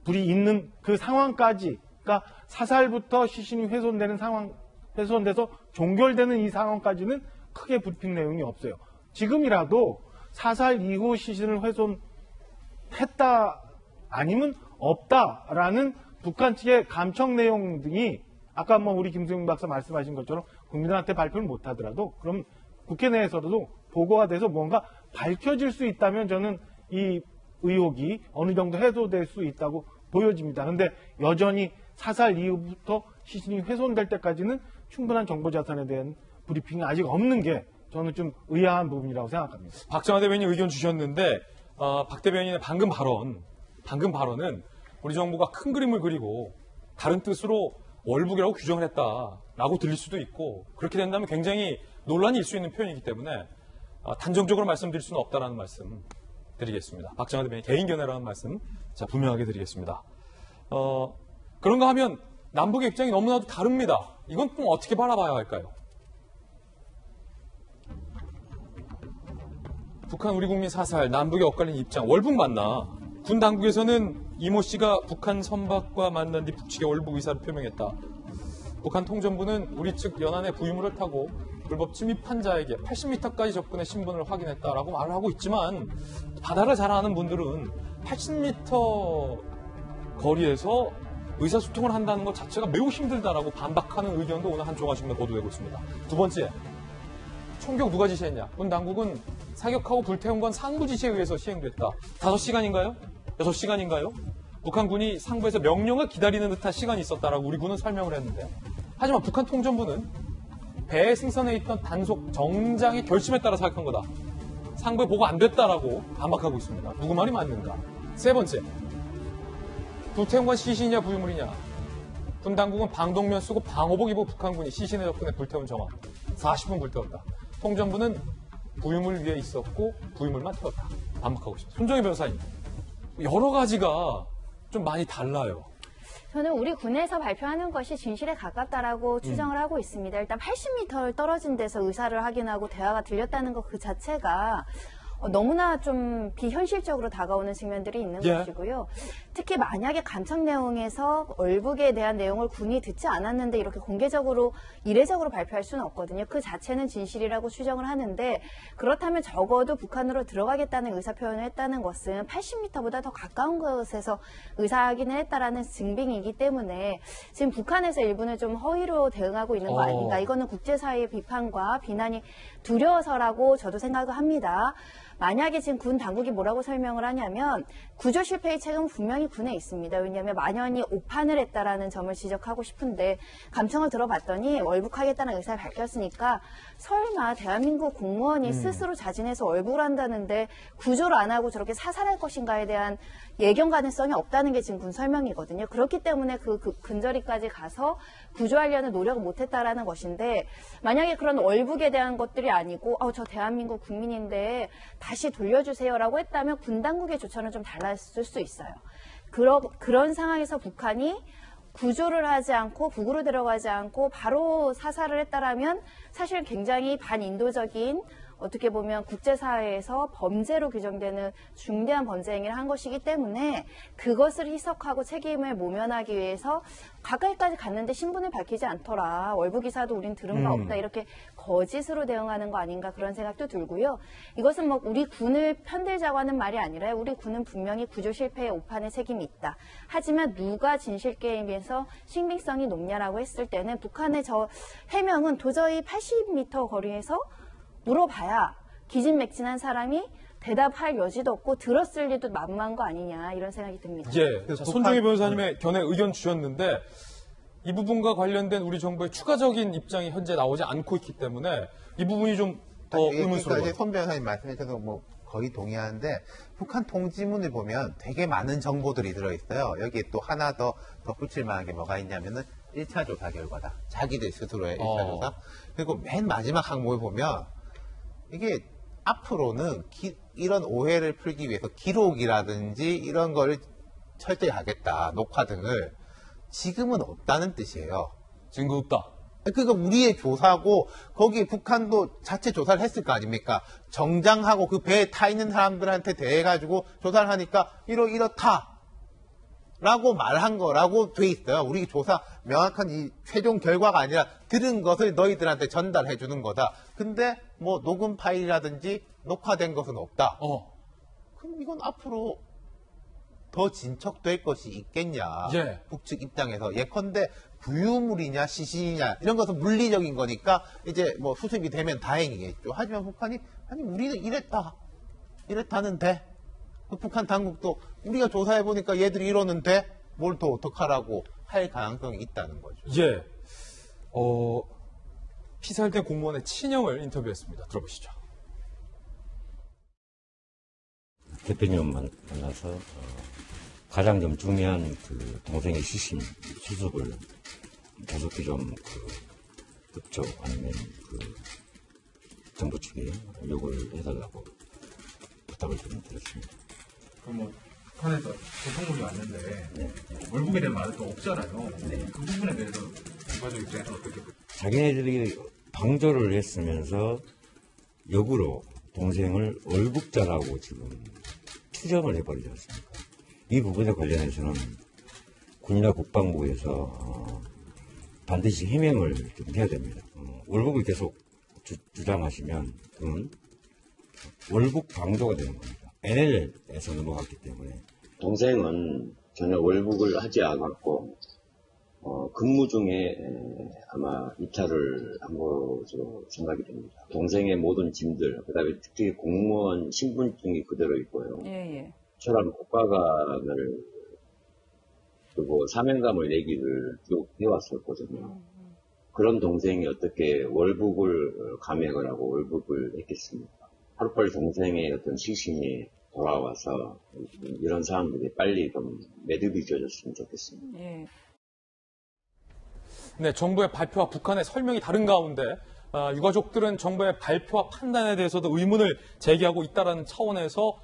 불이 있는 그 상황까지, 그러니까 사살부터 시신이 훼손되는 상황, 훼손돼서 종결되는 이 상황까지는 크게 브리핑 내용이 없어요. 지금이라도 사살 이후 시신을 훼손했다 아니면 없다라는 북한 측의 감청 내용 등이 아까 우리 김수영 박사 말씀하신 것처럼 국민들한테 발표를 못하더라도 그럼 국회 내에서도 보고가 돼서 뭔가 밝혀질 수 있다면 저는 이 의혹이 어느 정도 해소될 수 있다고 보여집니다. 그런데 여전히 사살 이후부터 시신이 훼손될 때까지는 충분한 정보 자산에 대한 브리핑이 아직 없는 게 저는 좀 의아한 부분이라고 생각합니다. 박정화 대변인 의견 주셨는데 박 대변인의 방금 발언은 우리 정부가 큰 그림을 그리고 다른 뜻으로 월북이라고 규정을 했다라고 들릴 수도 있고 그렇게 된다면 굉장히 논란이 일 수 있는 표현이기 때문에 단정적으로 말씀드릴 수는 없다라는 말씀 드리겠습니다. 박정화 대변인 개인 견해라는 말씀 분명하게 드리겠습니다. 그런가 하면 남북의 입장이 너무나도 다릅니다. 이건 또 어떻게 바라봐야 할까요? 북한 우리 국민 사살, 남북의 엇갈린 입장, 월북 맞나? 군 당국에서는 이모 씨가 북한 선박과 만난 뒤 북측의 월북 의사를 표명했다. 북한 통전부는 우리 측 연안의 부유물을 타고 불법 침입한 자에게 80m까지 접근해 신분을 확인했다라고 말을 하고 있지만 바다를 잘 아는 분들은 80m 거리에서 의사소통을 한다는 것 자체가 매우 힘들다라고 반박하는 의견도 오늘 한 조각씩만 보도되고 있습니다. 두 번째, 총격 누가 지시했냐? 군 당국은 사격하고 불태운 건 상부 지시에 의해서 시행됐다. 5시간인가요? 6시간인가요? 북한군이 상부에서 명령을 기다리는 듯한 시간이 있었다라고 우리 군은 설명을 했는데 하지만 북한 통전부는 배에 승선해 있던 단속 정장의 결심에 따라 사격한 거다. 상부에 보고 안 됐다라고 반박하고 있습니다. 누구 말이 맞는가? 세 번째, 불태운 건 시신이냐 부유물이냐? 군 당국은 방독면 쓰고 방호복 입은 북한군이 시신에 접근해 불태운 정황. 40분 불태웠다. 통전부는 부유물 위에 있었고 부유물만 태웠다. 반박하고 있습니다. 손정희 변호사님, 여러 가지가 좀 많이 달라요. 저는 우리 군에서 발표하는 것이 진실에 가깝다라고 추정을 하고 있습니다. 일단 80m 떨어진 데서 의사를 확인하고 대화가 들렸다는 것 그 자체가 너무나 좀 비현실적으로 다가오는 측면들이 있는 것이고요. 특히 만약에 감청 내용에서 월북에 대한 내용을 군이 듣지 않았는데 이렇게 공개적으로 이례적으로 발표할 수는 없거든요. 그 자체는 진실이라고 추정을 하는데 그렇다면 적어도 북한으로 들어가겠다는 의사표현을 했다는 것은 80m보다 더 가까운 곳에서 의사확인을 했다라는 증빙이기 때문에 지금 북한에서 일부는 좀 허위로 대응하고 있는 거 아닌가. 이거는 국제사회의 비판과 비난이 두려워서라고 저도 생각을 합니다. 만약에 지금 군 당국이 뭐라고 설명을 하냐면 구조 실패의 책임은 분명히 군에 있습니다. 왜냐하면 만연히 오판을 했다라는 점을 지적하고 싶은데 감청을 들어봤더니 월북하겠다는 의사를 밝혔으니까 설마 대한민국 공무원이 스스로 자진해서 월북을 한다는데 구조를 안 하고 저렇게 사살할 것인가에 대한 예견 가능성이 없다는 게 지금 군 설명이거든요. 그렇기 때문에 그 근저리까지 가서 구조하려는 노력을 못했다라는 것인데 만약에 그런 월북에 대한 것들이 아니고 저 대한민국 국민인데 다시 돌려주세요라고 했다면 군 당국의 조처는 좀 달랐을 수 있어요. 그런 상황에서 북한이 구조를 하지 않고 북으로 들어가지 않고 바로 사살을 했다라면 사실 굉장히 반인도적인 어떻게 보면 국제사회에서 범죄로 규정되는 중대한 범죄 행위를 한 것이기 때문에 그것을 희석하고 책임을 모면하기 위해서 가까이까지 갔는데 신분을 밝히지 않더라. 월부 기사도 우린 들은 바 없다. 이렇게 거짓으로 대응하는 거 아닌가 그런 생각도 들고요. 이것은 뭐 우리 군을 편들자고 하는 말이 아니라 우리 군은 분명히 구조 실패의 오판의 책임이 있다. 하지만 누가 진실게임에서 신빙성이 높냐라고 했을 때는 북한의 저 해명은 도저히 80m 거리에서 물어봐야 기진맥진한 사람이 대답할 여지도 없고 들었을 리도 만만한 거 아니냐 이런 생각이 듭니다. 예, 자, 손정희 변호사님의 견해 의견 주셨는데 이 부분과 관련된 우리 정부의 추가적인 입장이 현재 나오지 않고 있기 때문에 이 부분이 좀 더 의문스러워요. 그러니까 손 변호사님 말씀하셔서 뭐 거의 동의하는데 북한 통지문을 보면 되게 많은 정보들이 들어있어요. 여기에 또 하나 더 덧붙일 만한 게 뭐가 있냐면은 1차 조사 결과다. 자기들 스스로의 1차 조사. 그리고 맨 마지막 항목을 보면 이게 앞으로는 이런 오해를 풀기 위해서 기록이라든지 이런 걸 철저히 하겠다. 녹화 등을 지금은 없다는 뜻이에요. 증거 없다. 그러니까 우리의 조사고 거기에 북한도 자체 조사를 했을 거 아닙니까? 정장하고 그 배에 타 있는 사람들한테 대해 가지고 조사를 하니까 이렇다. 라고 말한 거라고 돼 있어요. 우리 조사 명확한 이 최종 결과가 아니라 들은 것을 너희들한테 전달해 주는 거다. 근데 뭐 녹음 파일이라든지 녹화된 것은 없다. 그럼 이건 앞으로 더 진척될 것이 있겠냐. 예. 북측 입장에서 예컨대 부유물이냐 시신이냐 이런 것은 물리적인 거니까 이제 뭐 수습이 되면 다행이겠죠. 하지만 북한이 아니 우리는 이랬다는데 북한 당국도 우리가 조사해보니까 얘들이 이러는데 뭘 더 어떡하라고 할 가능성이 있다는 거죠. 예. 피살된 공무원의 친형을 인터뷰했습니다. 들어보시죠. 대표님 만나서 가장 좀 중요한 그 동생의 시신 수습을 조속히 좀 급조 아니면 그 정부 측에 요구를 해달라고 부탁을 좀 드렸습니다. 그럼 뭐 북한에서 조성물이 왔는데 월북에 대한 말은 또 없잖아요. 그 부분에 대해서 일반적 입장에서 어떻게? 자기네들이 방조를 했으면서 역으로 동생을 월북자라고 지금 추정을 해버리지 않습니까? 이 부분에 관련해서는 군이나 국방부에서 반드시 해명을 좀 해야 됩니다. 월북을 계속 주장하시면 그건 월북 방조가 되는 겁니다. NLL에서 넘어갔기 때문에. 동생은 전혀 월북을 하지 않았고 근무 중에 아마 이탈을 한 것으로 생각이 됩니다. 동생의 모든 짐들, 그다음에 특히 공무원 신분증이 그대로 있고요. 철학 국가관을 그리고 사명감을 내기를 쭉 해왔었거든요. 그런 동생이 어떻게 월북을 감행을 하고 월북을 했겠습니까? 하루빨리 동생의 어떤 시신이 돌아와서 이런 사람들이 빨리 좀 매듭이 지어졌으면 좋겠습니다. 네, 정부의 발표와 북한의 설명이 다른 가운데 유가족들은 정부의 발표와 판단에 대해서도 의문을 제기하고 있다는 차원에서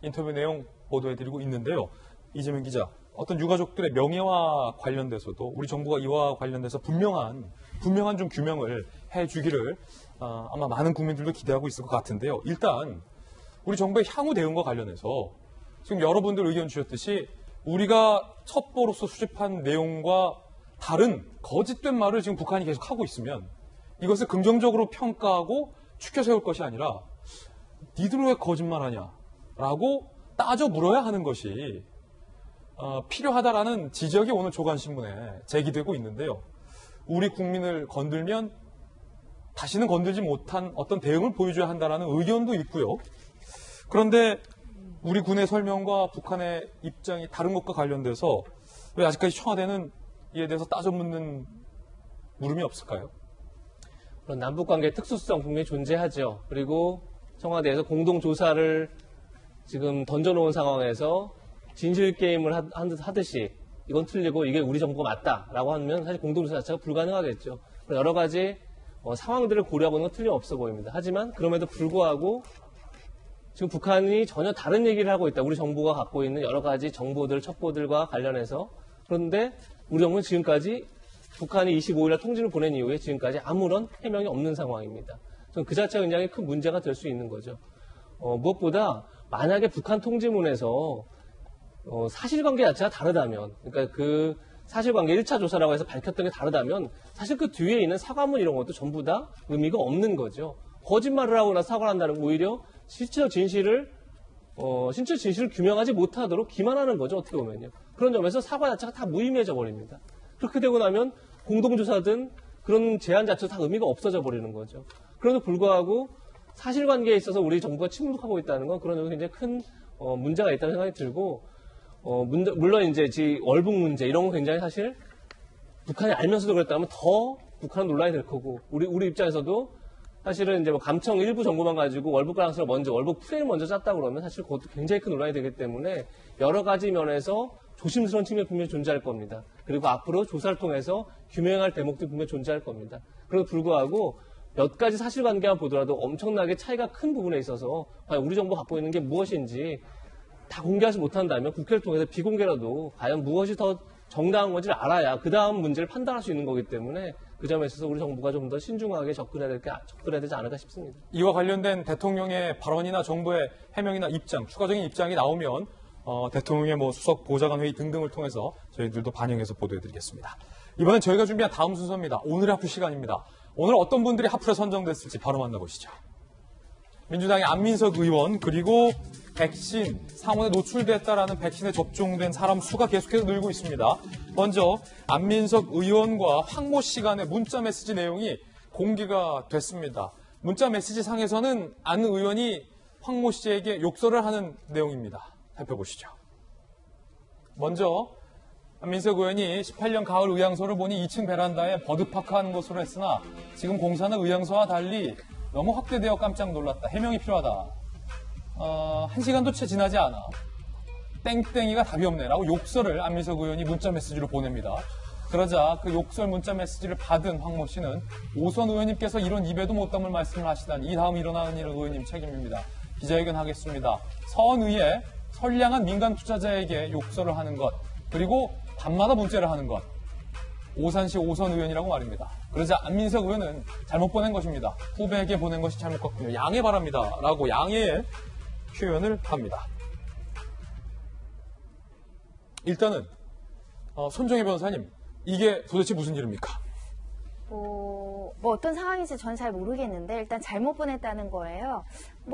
인터뷰 내용 보도해드리고 있는데요. 이재명 기자, 어떤 유가족들의 명예와 관련돼서도 우리 정부가 이와 관련돼서 분명한 좀 규명을 해주기를 아마 많은 국민들도 기대하고 있을 것 같은데요. 일단 우리 정부의 향후 대응과 관련해서 지금 여러분들 의견 주셨듯이 우리가 첩보로서 수집한 내용과 다른 거짓된 말을 지금 북한이 계속 하고 있으면 이것을 긍정적으로 평가하고 추켜 세울 것이 아니라 니들 왜 거짓말하냐라고 따져 물어야 하는 것이 필요하다라는 지적이 오늘 조간신문에 제기되고 있는데요. 우리 국민을 건들면 다시는 건들지 못한 어떤 대응을 보여줘야 한다는 의견도 있고요. 그런데 우리 군의 설명과 북한의 입장이 다른 것과 관련돼서 왜 아직까지 청와대는 이에 대해서 따져 묻는 물음이 없을까요? 그런 남북관계 특수성 분명히 존재하죠. 그리고 청와대에서 공동조사를 지금 던져놓은 상황에서 진실게임을 하듯이 이건 틀리고 이게 우리 정부가 맞다라고 하면 사실 공동조사 자체가 불가능하겠죠. 여러 가지 상황들을 고려하고 있는 건 틀림없어 보입니다. 하지만 그럼에도 불구하고 지금 북한이 전혀 다른 얘기를 하고 있다. 우리 정부가 갖고 있는 여러 가지 정보들, 첩보들과 관련해서 그런데 우리 정부는 지금까지 북한이 25일날 통지를 보낸 이후에 지금까지 아무런 해명이 없는 상황입니다. 저는 그 자체가 굉장히 큰 문제가 될 수 있는 거죠. 무엇보다 만약에 북한 통지문에서 사실관계 자체가 다르다면, 그러니까 그 사실관계 1차 조사라고 해서 밝혔던 게 다르다면 사실 그 뒤에 있는 사과문 이런 것도 전부 다 의미가 없는 거죠. 거짓말을 하거나 사과를 한다는 건 오히려 실체적 진실을 규명하지 못하도록 기만하는 거죠. 어떻게 보면요. 그런 점에서 사과 자체가 다 무의미해져 버립니다. 그렇게 되고 나면 공동조사든 그런 제안 자체도 다 의미가 없어져 버리는 거죠. 그럼에도 불구하고 사실관계에 있어서 우리 정부가 침묵하고 있다는 건 그런 점에서 굉장히 큰 문제가 있다는 생각이 들고, 물론 이제 월북 문제 이런 건 굉장히 사실 북한이 알면서도 그랬다면 더 북한은 논란이 될 거고, 우리 입장에서도 사실은 이제 뭐 감청 일부 정보만 가지고 월북 가능성을 월북 플랜을 먼저 짰다 그러면 사실 그것도 굉장히 큰 논란이 되기 때문에 여러 가지 면에서 조심스러운 측면이 분명히 존재할 겁니다. 그리고 앞으로 조사를 통해서 규명할 대목도 분명히 존재할 겁니다. 그럼에도 불구하고 몇 가지 사실관계만 보더라도 엄청나게 차이가 큰 부분에 있어서 과연 우리 정부가 갖고 있는 게 무엇인지 다 공개하지 못한다면 국회를 통해서 비공개라도 과연 무엇이 더 정당한 건지를 알아야 그 다음 문제를 판단할 수 있는 거기 때문에 그 점에 있어서 우리 정부가 좀 더 신중하게 접근해야 되지 않을까 싶습니다. 이와 관련된 대통령의 발언이나 정부의 해명이나 입장, 추가적인 입장이 나오면 대통령의 수석 보좌관 회의 등등을 통해서 저희들도 반영해서 보도해드리겠습니다. 이번엔 저희가 준비한 다음 순서입니다. 오늘의 하프 시간입니다. 오늘 어떤 분들이 하프에 선정됐을지 바로 만나보시죠. 민주당의 안민석 의원, 그리고 백신 상온에 노출됐다라는 백신에 접종된 사람 수가 계속해서 늘고 있습니다. 먼저 안민석 의원과 황모 씨 간의 문자 메시지 내용이 공개가 됐습니다. 문자 메시지 상에서는 안 의원이 황모 씨에게 욕설을 하는 내용입니다. 살펴보시죠. 먼저 안민석 의원이 18년 가을 의향소를 보니 2층 베란다에 버드파크하는 것으로 했으나 지금 공사는 의향소와 달리 너무 확대되어 깜짝 놀랐다. 해명이 필요하다. 1시간도 채 지나지 않아. 땡땡이가 답이 없네 라고 욕설을 안민석 의원이 문자 메시지로 보냅니다. 그러자 그 욕설 문자 메시지를 받은 황모 씨는 오선 의원님께서 이런 입에도 못 담을 말씀을 하시다니 이 다음 일어나는 일은 의원님 책임입니다. 기자회견 하겠습니다. 선의에 선량한 민간 투자자에게 욕설을 하는 것, 그리고 밤마다 문자를 하는 것. 오산시 오선 의원이라고 말입니다. 그러자 안민석 의원은 잘못 보낸 것입니다. 후배에게 보낸 것이 잘못 같군요. 양해 바랍니다. 라고 양해의 표현을 합니다. 일단은 손정혜 변호사님, 이게 도대체 무슨 일입니까? 어떤 상황인지 저는 잘 모르겠는데 일단 잘못 보냈다는 거예요.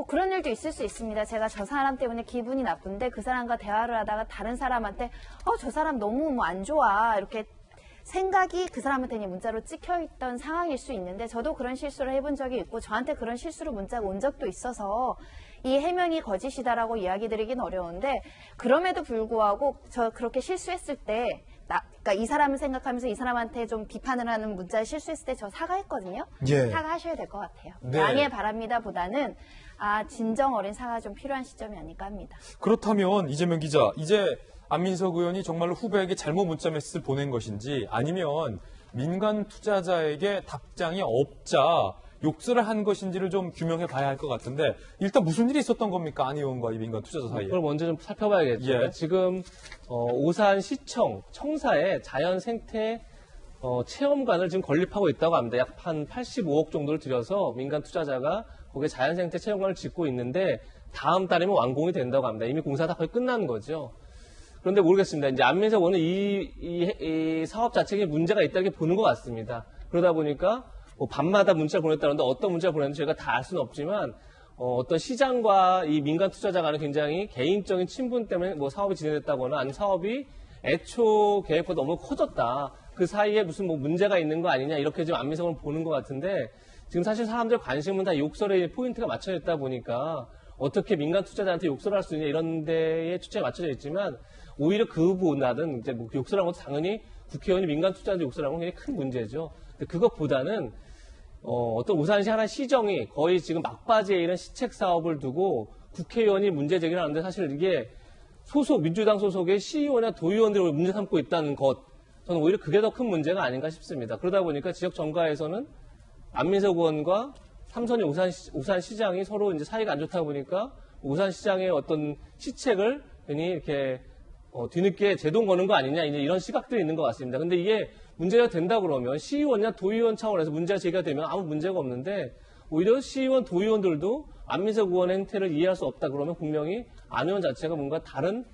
그런 일도 있을 수 있습니다. 제가 저 사람 때문에 기분이 나쁜데 그 사람과 대화를 하다가 다른 사람한테 저 사람 너무 안 좋아 이렇게 생각이 그 사람한테 문자로 찍혀있던 상황일 수 있는데 저도 그런 실수를 해본 적이 있고 저한테 그런 실수로 문자가 온 적도 있어서 이 해명이 거짓이다라고 이야기 드리긴 어려운데 그럼에도 불구하고 저 그렇게 실수했을 때 그러니까 이 사람을 생각하면서 이 사람한테 좀 비판을 하는 문자를 실수했을 때 저 사과했거든요. 예. 사과하셔야 될 것 같아요. 네. 양해 바랍니다 보다는 진정 어린 사과가 좀 필요한 시점이 아닐까 합니다. 그렇다면 이재명 기자, 이제 안민석 의원이 정말로 후배에게 잘못 문자 메시지를 보낸 것인지 아니면 민간 투자자에게 답장이 없자 욕설을 한 것인지를 좀 규명해 봐야 할 것 같은데 일단 무슨 일이 있었던 겁니까? 안 의원과 이 민간 투자자 사이에. 그걸 먼저 좀 살펴봐야겠죠. 예. 지금 오산시청 청사에 자연생태 체험관을 지금 건립하고 있다고 합니다. 약 한 85억 정도를 들여서 민간 투자자가 거기에 자연생태 체험관을 짓고 있는데 다음 달이면 완공이 된다고 합니다. 이미 공사가 다 거의 끝난 거죠. 그런데 모르겠습니다. 이제 안민석 의원은 이 사업 자체에 문제가 있다고 보는 것 같습니다. 그러다 보니까 밤마다 문자를 보냈다는데 어떤 문자를 보냈는지 저희가 다 알 수는 없지만 어떤 시장과 이 민간 투자자 간의 굉장히 개인적인 친분 때문에 사업이 진행됐다거나 아니면 사업이 애초 계획보다 너무 커졌다. 그 사이에 무슨 문제가 있는 거 아니냐 이렇게 지금 안민석을 보는 것 같은데 지금 사실 사람들 관심은 다 욕설에 포인트가 맞춰져 있다 보니까 어떻게 민간 투자자한테 욕설을 할 수 있냐 이런 데에 초점이 맞춰져 있지만 오히려 그보다는 이제 욕설한 것도 당연히 국회의원이 민간 투자자한테 욕설한 건 굉장히 큰 문제죠. 근데 그것보다는 어떤 오산시 하나 시정이 거의 지금 막바지에 이른 시책 사업을 두고 국회의원이 문제 제기를 하는데 사실 이게 민주당 소속의 시의원이나 도의원들이 문제 삼고 있다는 것, 저는 오히려 그게 더 큰 문제가 아닌가 싶습니다. 그러다 보니까 지역 정가에서는 안민석 의원과 삼선이 오산시장이 서로 이제 사이가 안 좋다 보니까 오산시장의 어떤 시책을 괜히 이렇게 뒤늦게 제동 거는 거 아니냐 이제 이런 시각들이 있는 것 같습니다. 근데 이게 문제가 된다 그러면 시의원이나 도의원 차원에서 문제가 제기가 되면 아무 문제가 없는데 오히려 시의원, 도의원들도 안민석 의원의 행태를 이해할 수 없다 그러면 분명히 안 의원 자체가 뭔가 다른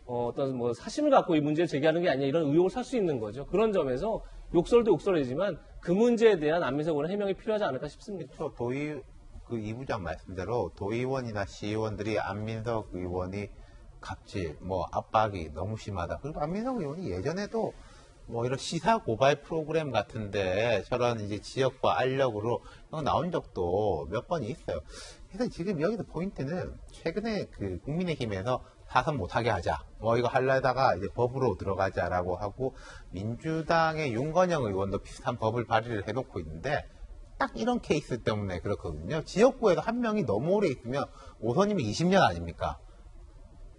어떤 뭐 사심을 갖고 이 문제를 제기하는 게 아니냐 이런 의혹을 살 수 있는 거죠. 그런 점에서 욕설도 욕설이지만 그 문제에 대한 안민석 의원의 해명이 필요하지 않을까 싶습니다. 이 부장 말씀대로 도의원이나 시의원들이 안민석 의원이 갑질, 압박이 너무 심하다. 그리고 안민석 의원이 예전에도 이런 시사 고발 프로그램 같은데 저런 이제 지역과 알력으로 나온 적도 몇 번이 있어요. 그래서 지금 여기서 포인트는 최근에 그 국민의힘에서 사선 못하게 하자. 이거 하려다가 이제 법으로 들어가자라고 하고 민주당의 윤건영 의원도 비슷한 법을 발의를 해놓고 있는데 딱 이런 케이스 때문에 그렇거든요. 지역구에서 한 명이 너무 오래 있으면 5선이면 20년 아닙니까?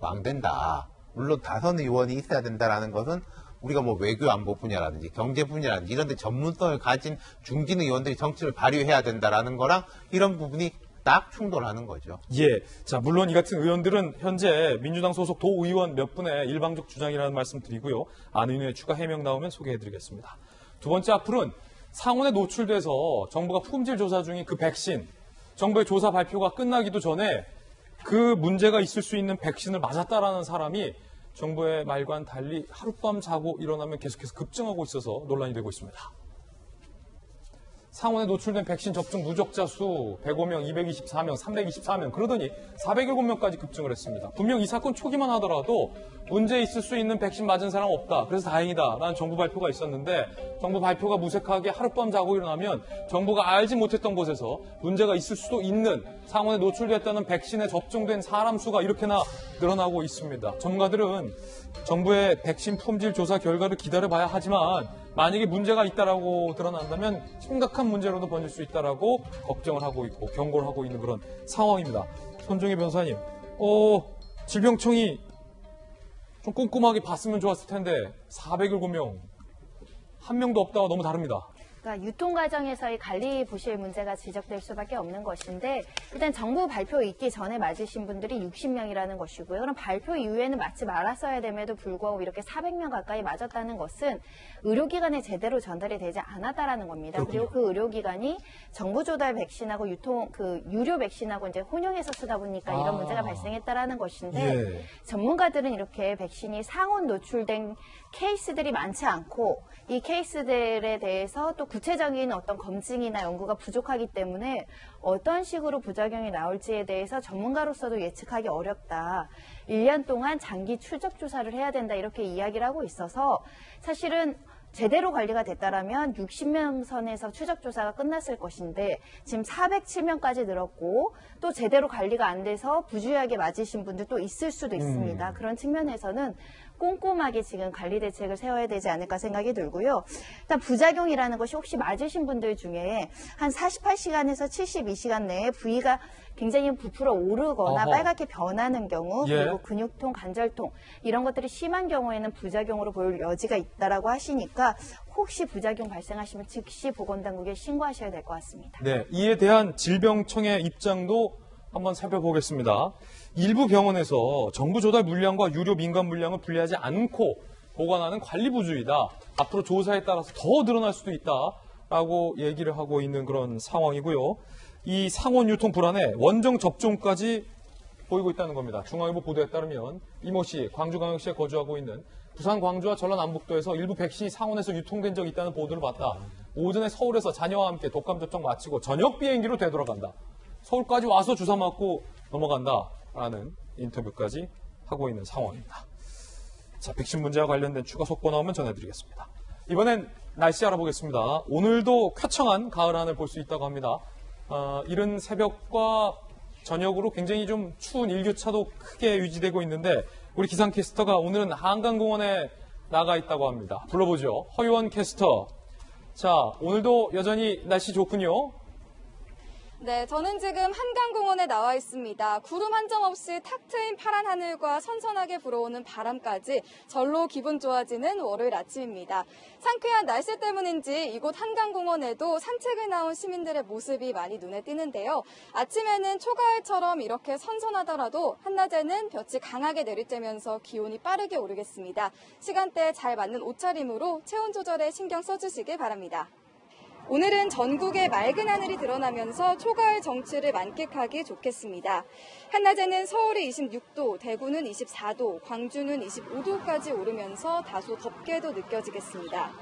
망된다. 물론 다선 의원이 있어야 된다라는 것은 우리가 외교 안보 분야라든지 경제 분야라든지 이런 데 전문성을 가진 중진 의원들이 정치를 발휘해야 된다라는 거랑 이런 부분이 딱 충돌하는 거죠. 예. 자, 물론 이 같은 의원들은 현재 민주당 소속 도의원 몇 분의 일방적 주장이라는 말씀 드리고요. 안 의원의 추가 해명 나오면 소개해드리겠습니다. 두 번째 악플은 상원에 노출돼서 정부가 품질 조사 중인 그 백신, 정부의 조사 발표가 끝나기도 전에 그 문제가 있을 수 있는 백신을 맞았다라는 사람이 정부의 말과는 달리 하룻밤 자고 일어나면 계속해서 급증하고 있어서 논란이 되고 있습니다. 상원에 노출된 백신 접종 누적자 수 105명, 224명, 324명 그러더니 407명까지 급증을 했습니다. 분명 이 사건 초기만 하더라도 문제 있을 수 있는 백신 맞은 사람 없다. 그래서 다행이다라는 정부 발표가 있었는데 정부 발표가 무색하게 하룻밤 자고 일어나면 정부가 알지 못했던 곳에서 문제가 있을 수도 있는 상원에 노출됐다는 백신에 접종된 사람 수가 이렇게나 늘어나고 있습니다. 전문가들은 정부의 백신 품질 조사 결과를 기다려봐야 하지만 만약에 문제가 있다라고 드러난다면 심각한 문제로도 번질 수 있다라고 걱정을 하고 있고 경고를 하고 있는 그런 상황입니다. 손종희 변호사님, 질병청이 좀 꼼꼼하게 봤으면 좋았을 텐데 407명, 한 명도 없다가 너무 다릅니다. 그러니까 유통 과정에서의 관리 부실 문제가 지적될 수밖에 없는 것인데 일단 정부 발표 있기 전에 맞으신 분들이 60명이라는 것이고요. 그럼 발표 이후에는 맞지 말았어야 됨에도 불구하고 이렇게 400명 가까이 맞았다는 것은 의료기관에 제대로 전달이 되지 않았다라는 겁니다. 그렇군요. 그리고 그 의료기관이 정부 조달 백신하고 유료 백신하고 이제 혼용해서 쓰다 보니까 이런 문제가 발생했다라는 것인데 전문가들은 이렇게 백신이 상온 노출된 케이스들이 많지 않고 이 케이스들에 대해서 또 구체적인 어떤 검증이나 연구가 부족하기 때문에 어떤 식으로 부작용이 나올지에 대해서 전문가로서도 예측하기 어렵다. 1년 동안 장기 추적 조사를 해야 된다 이렇게 이야기를 하고 있어서 사실은 제대로 관리가 됐다라면 60명 선에서 추적 조사가 끝났을 것인데 지금 407명까지 늘었고 또 제대로 관리가 안 돼서 부주의하게 맞으신 분들도 있을 수도 있습니다. 그런 측면에서는 꼼꼼하게 지금 관리 대책을 세워야 되지 않을까 생각이 들고요. 일단 부작용이라는 것이 혹시 맞으신 분들 중에 한 48시간에서 72시간 내에 부위가 굉장히 부풀어 오르거나 빨갛게 변하는 경우 그리고 근육통, 관절통 이런 것들이 심한 경우에는 부작용으로 볼 여지가 있다라고 하시니까 혹시 부작용 발생하시면 즉시 보건당국에 신고하셔야 될 것 같습니다. 네, 이에 대한 질병청의 입장도 한번 살펴보겠습니다. 일부 병원에서 정부 조달 물량과 유료 민간 물량을 분리하지 않고 보관하는 관리 부주의다. 앞으로 조사에 따라서 더 늘어날 수도 있다라고 얘기를 하고 있는 그런 상황이고요. 이 상온 유통 불안에 원정 접종까지 보이고 있다는 겁니다. 중앙일보 보도에 따르면 이모 씨, 광주광역시에 거주하고 있는 부산 광주와 전라 남북도에서 일부 백신이 상온에서 유통된 적이 있다는 보도를 봤다. 오전에 서울에서 자녀와 함께 독감 접종 마치고 저녁 비행기로 되돌아간다. 서울까지 와서 주사 맞고 넘어간다라는 인터뷰까지 하고 있는 상황입니다. 자, 백신 문제와 관련된 추가 속보 나오면 전해드리겠습니다. 이번엔 날씨 알아보겠습니다. 오늘도 쾌청한 가을 하늘 볼 수 있다고 합니다. 이른 새벽과 저녁으로 굉장히 좀 추운 일교차도 크게 유지되고 있는데 우리 기상캐스터가 오늘은 한강공원에 나가 있다고 합니다. 불러보죠. 허유원 캐스터. 자, 오늘도 여전히 날씨 좋군요. 네, 저는 지금 한강공원에 나와 있습니다. 구름 한 점 없이 탁 트인 파란 하늘과 선선하게 불어오는 바람까지 절로 기분 좋아지는 월요일 아침입니다. 상쾌한 날씨 때문인지 이곳 한강공원에도 산책을 나온 시민들의 모습이 많이 눈에 띄는데요. 아침에는 초가을처럼 이렇게 선선하더라도 한낮에는 볕이 강하게 내리쬐면서 기온이 빠르게 오르겠습니다. 시간대에 잘 맞는 옷차림으로 체온 조절에 신경 써주시길 바랍니다. 오늘은 전국에 맑은 하늘이 드러나면서 초가을 정취를 만끽하기 좋겠습니다. 한낮에는 서울이 26도, 대구는 24도, 광주는 25도까지 오르면서 다소 덥게도 느껴지겠습니다.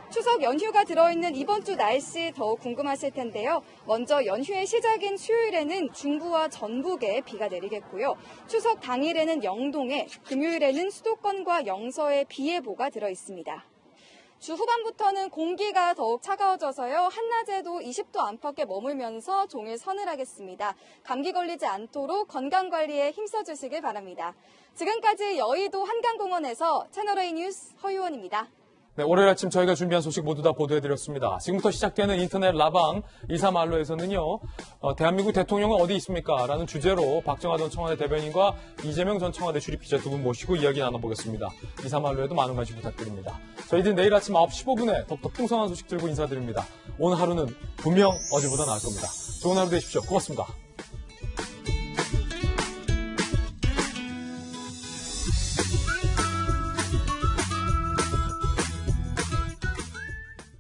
추석 연휴가 들어있는 이번 주 날씨 더욱 궁금하실 텐데요. 먼저 연휴의 시작인 수요일에는 중부와 전북에 비가 내리겠고요. 추석 당일에는 영동에, 금요일에는 수도권과 영서에 비 예보가 들어있습니다. 주 후반부터는 공기가 더욱 차가워져서요. 한낮에도 20도 안팎에 머물면서 종일 서늘하겠습니다. 감기 걸리지 않도록 건강관리에 힘써주시길 바랍니다. 지금까지 여의도 한강공원에서 채널A 뉴스 허유원입니다. 네, 월요일 아침 저희가 준비한 소식 모두 다 보도해드렸습니다. 지금부터 시작되는 인터넷 라방 2~3알로에서는요. 대한민국 대통령은 어디 있습니까? 라는 주제로 박정하 전 청와대 대변인과 이재명 전 청와대 출입기자 두 분 모시고 이야기 나눠보겠습니다. 2~3알로에도 많은 관심 부탁드립니다. 저희들은 내일 아침 9시 15분에 더욱더 풍성한 소식 들고 인사드립니다. 오늘 하루는 분명 어제보다 나을 겁니다. 좋은 하루 되십시오. 고맙습니다.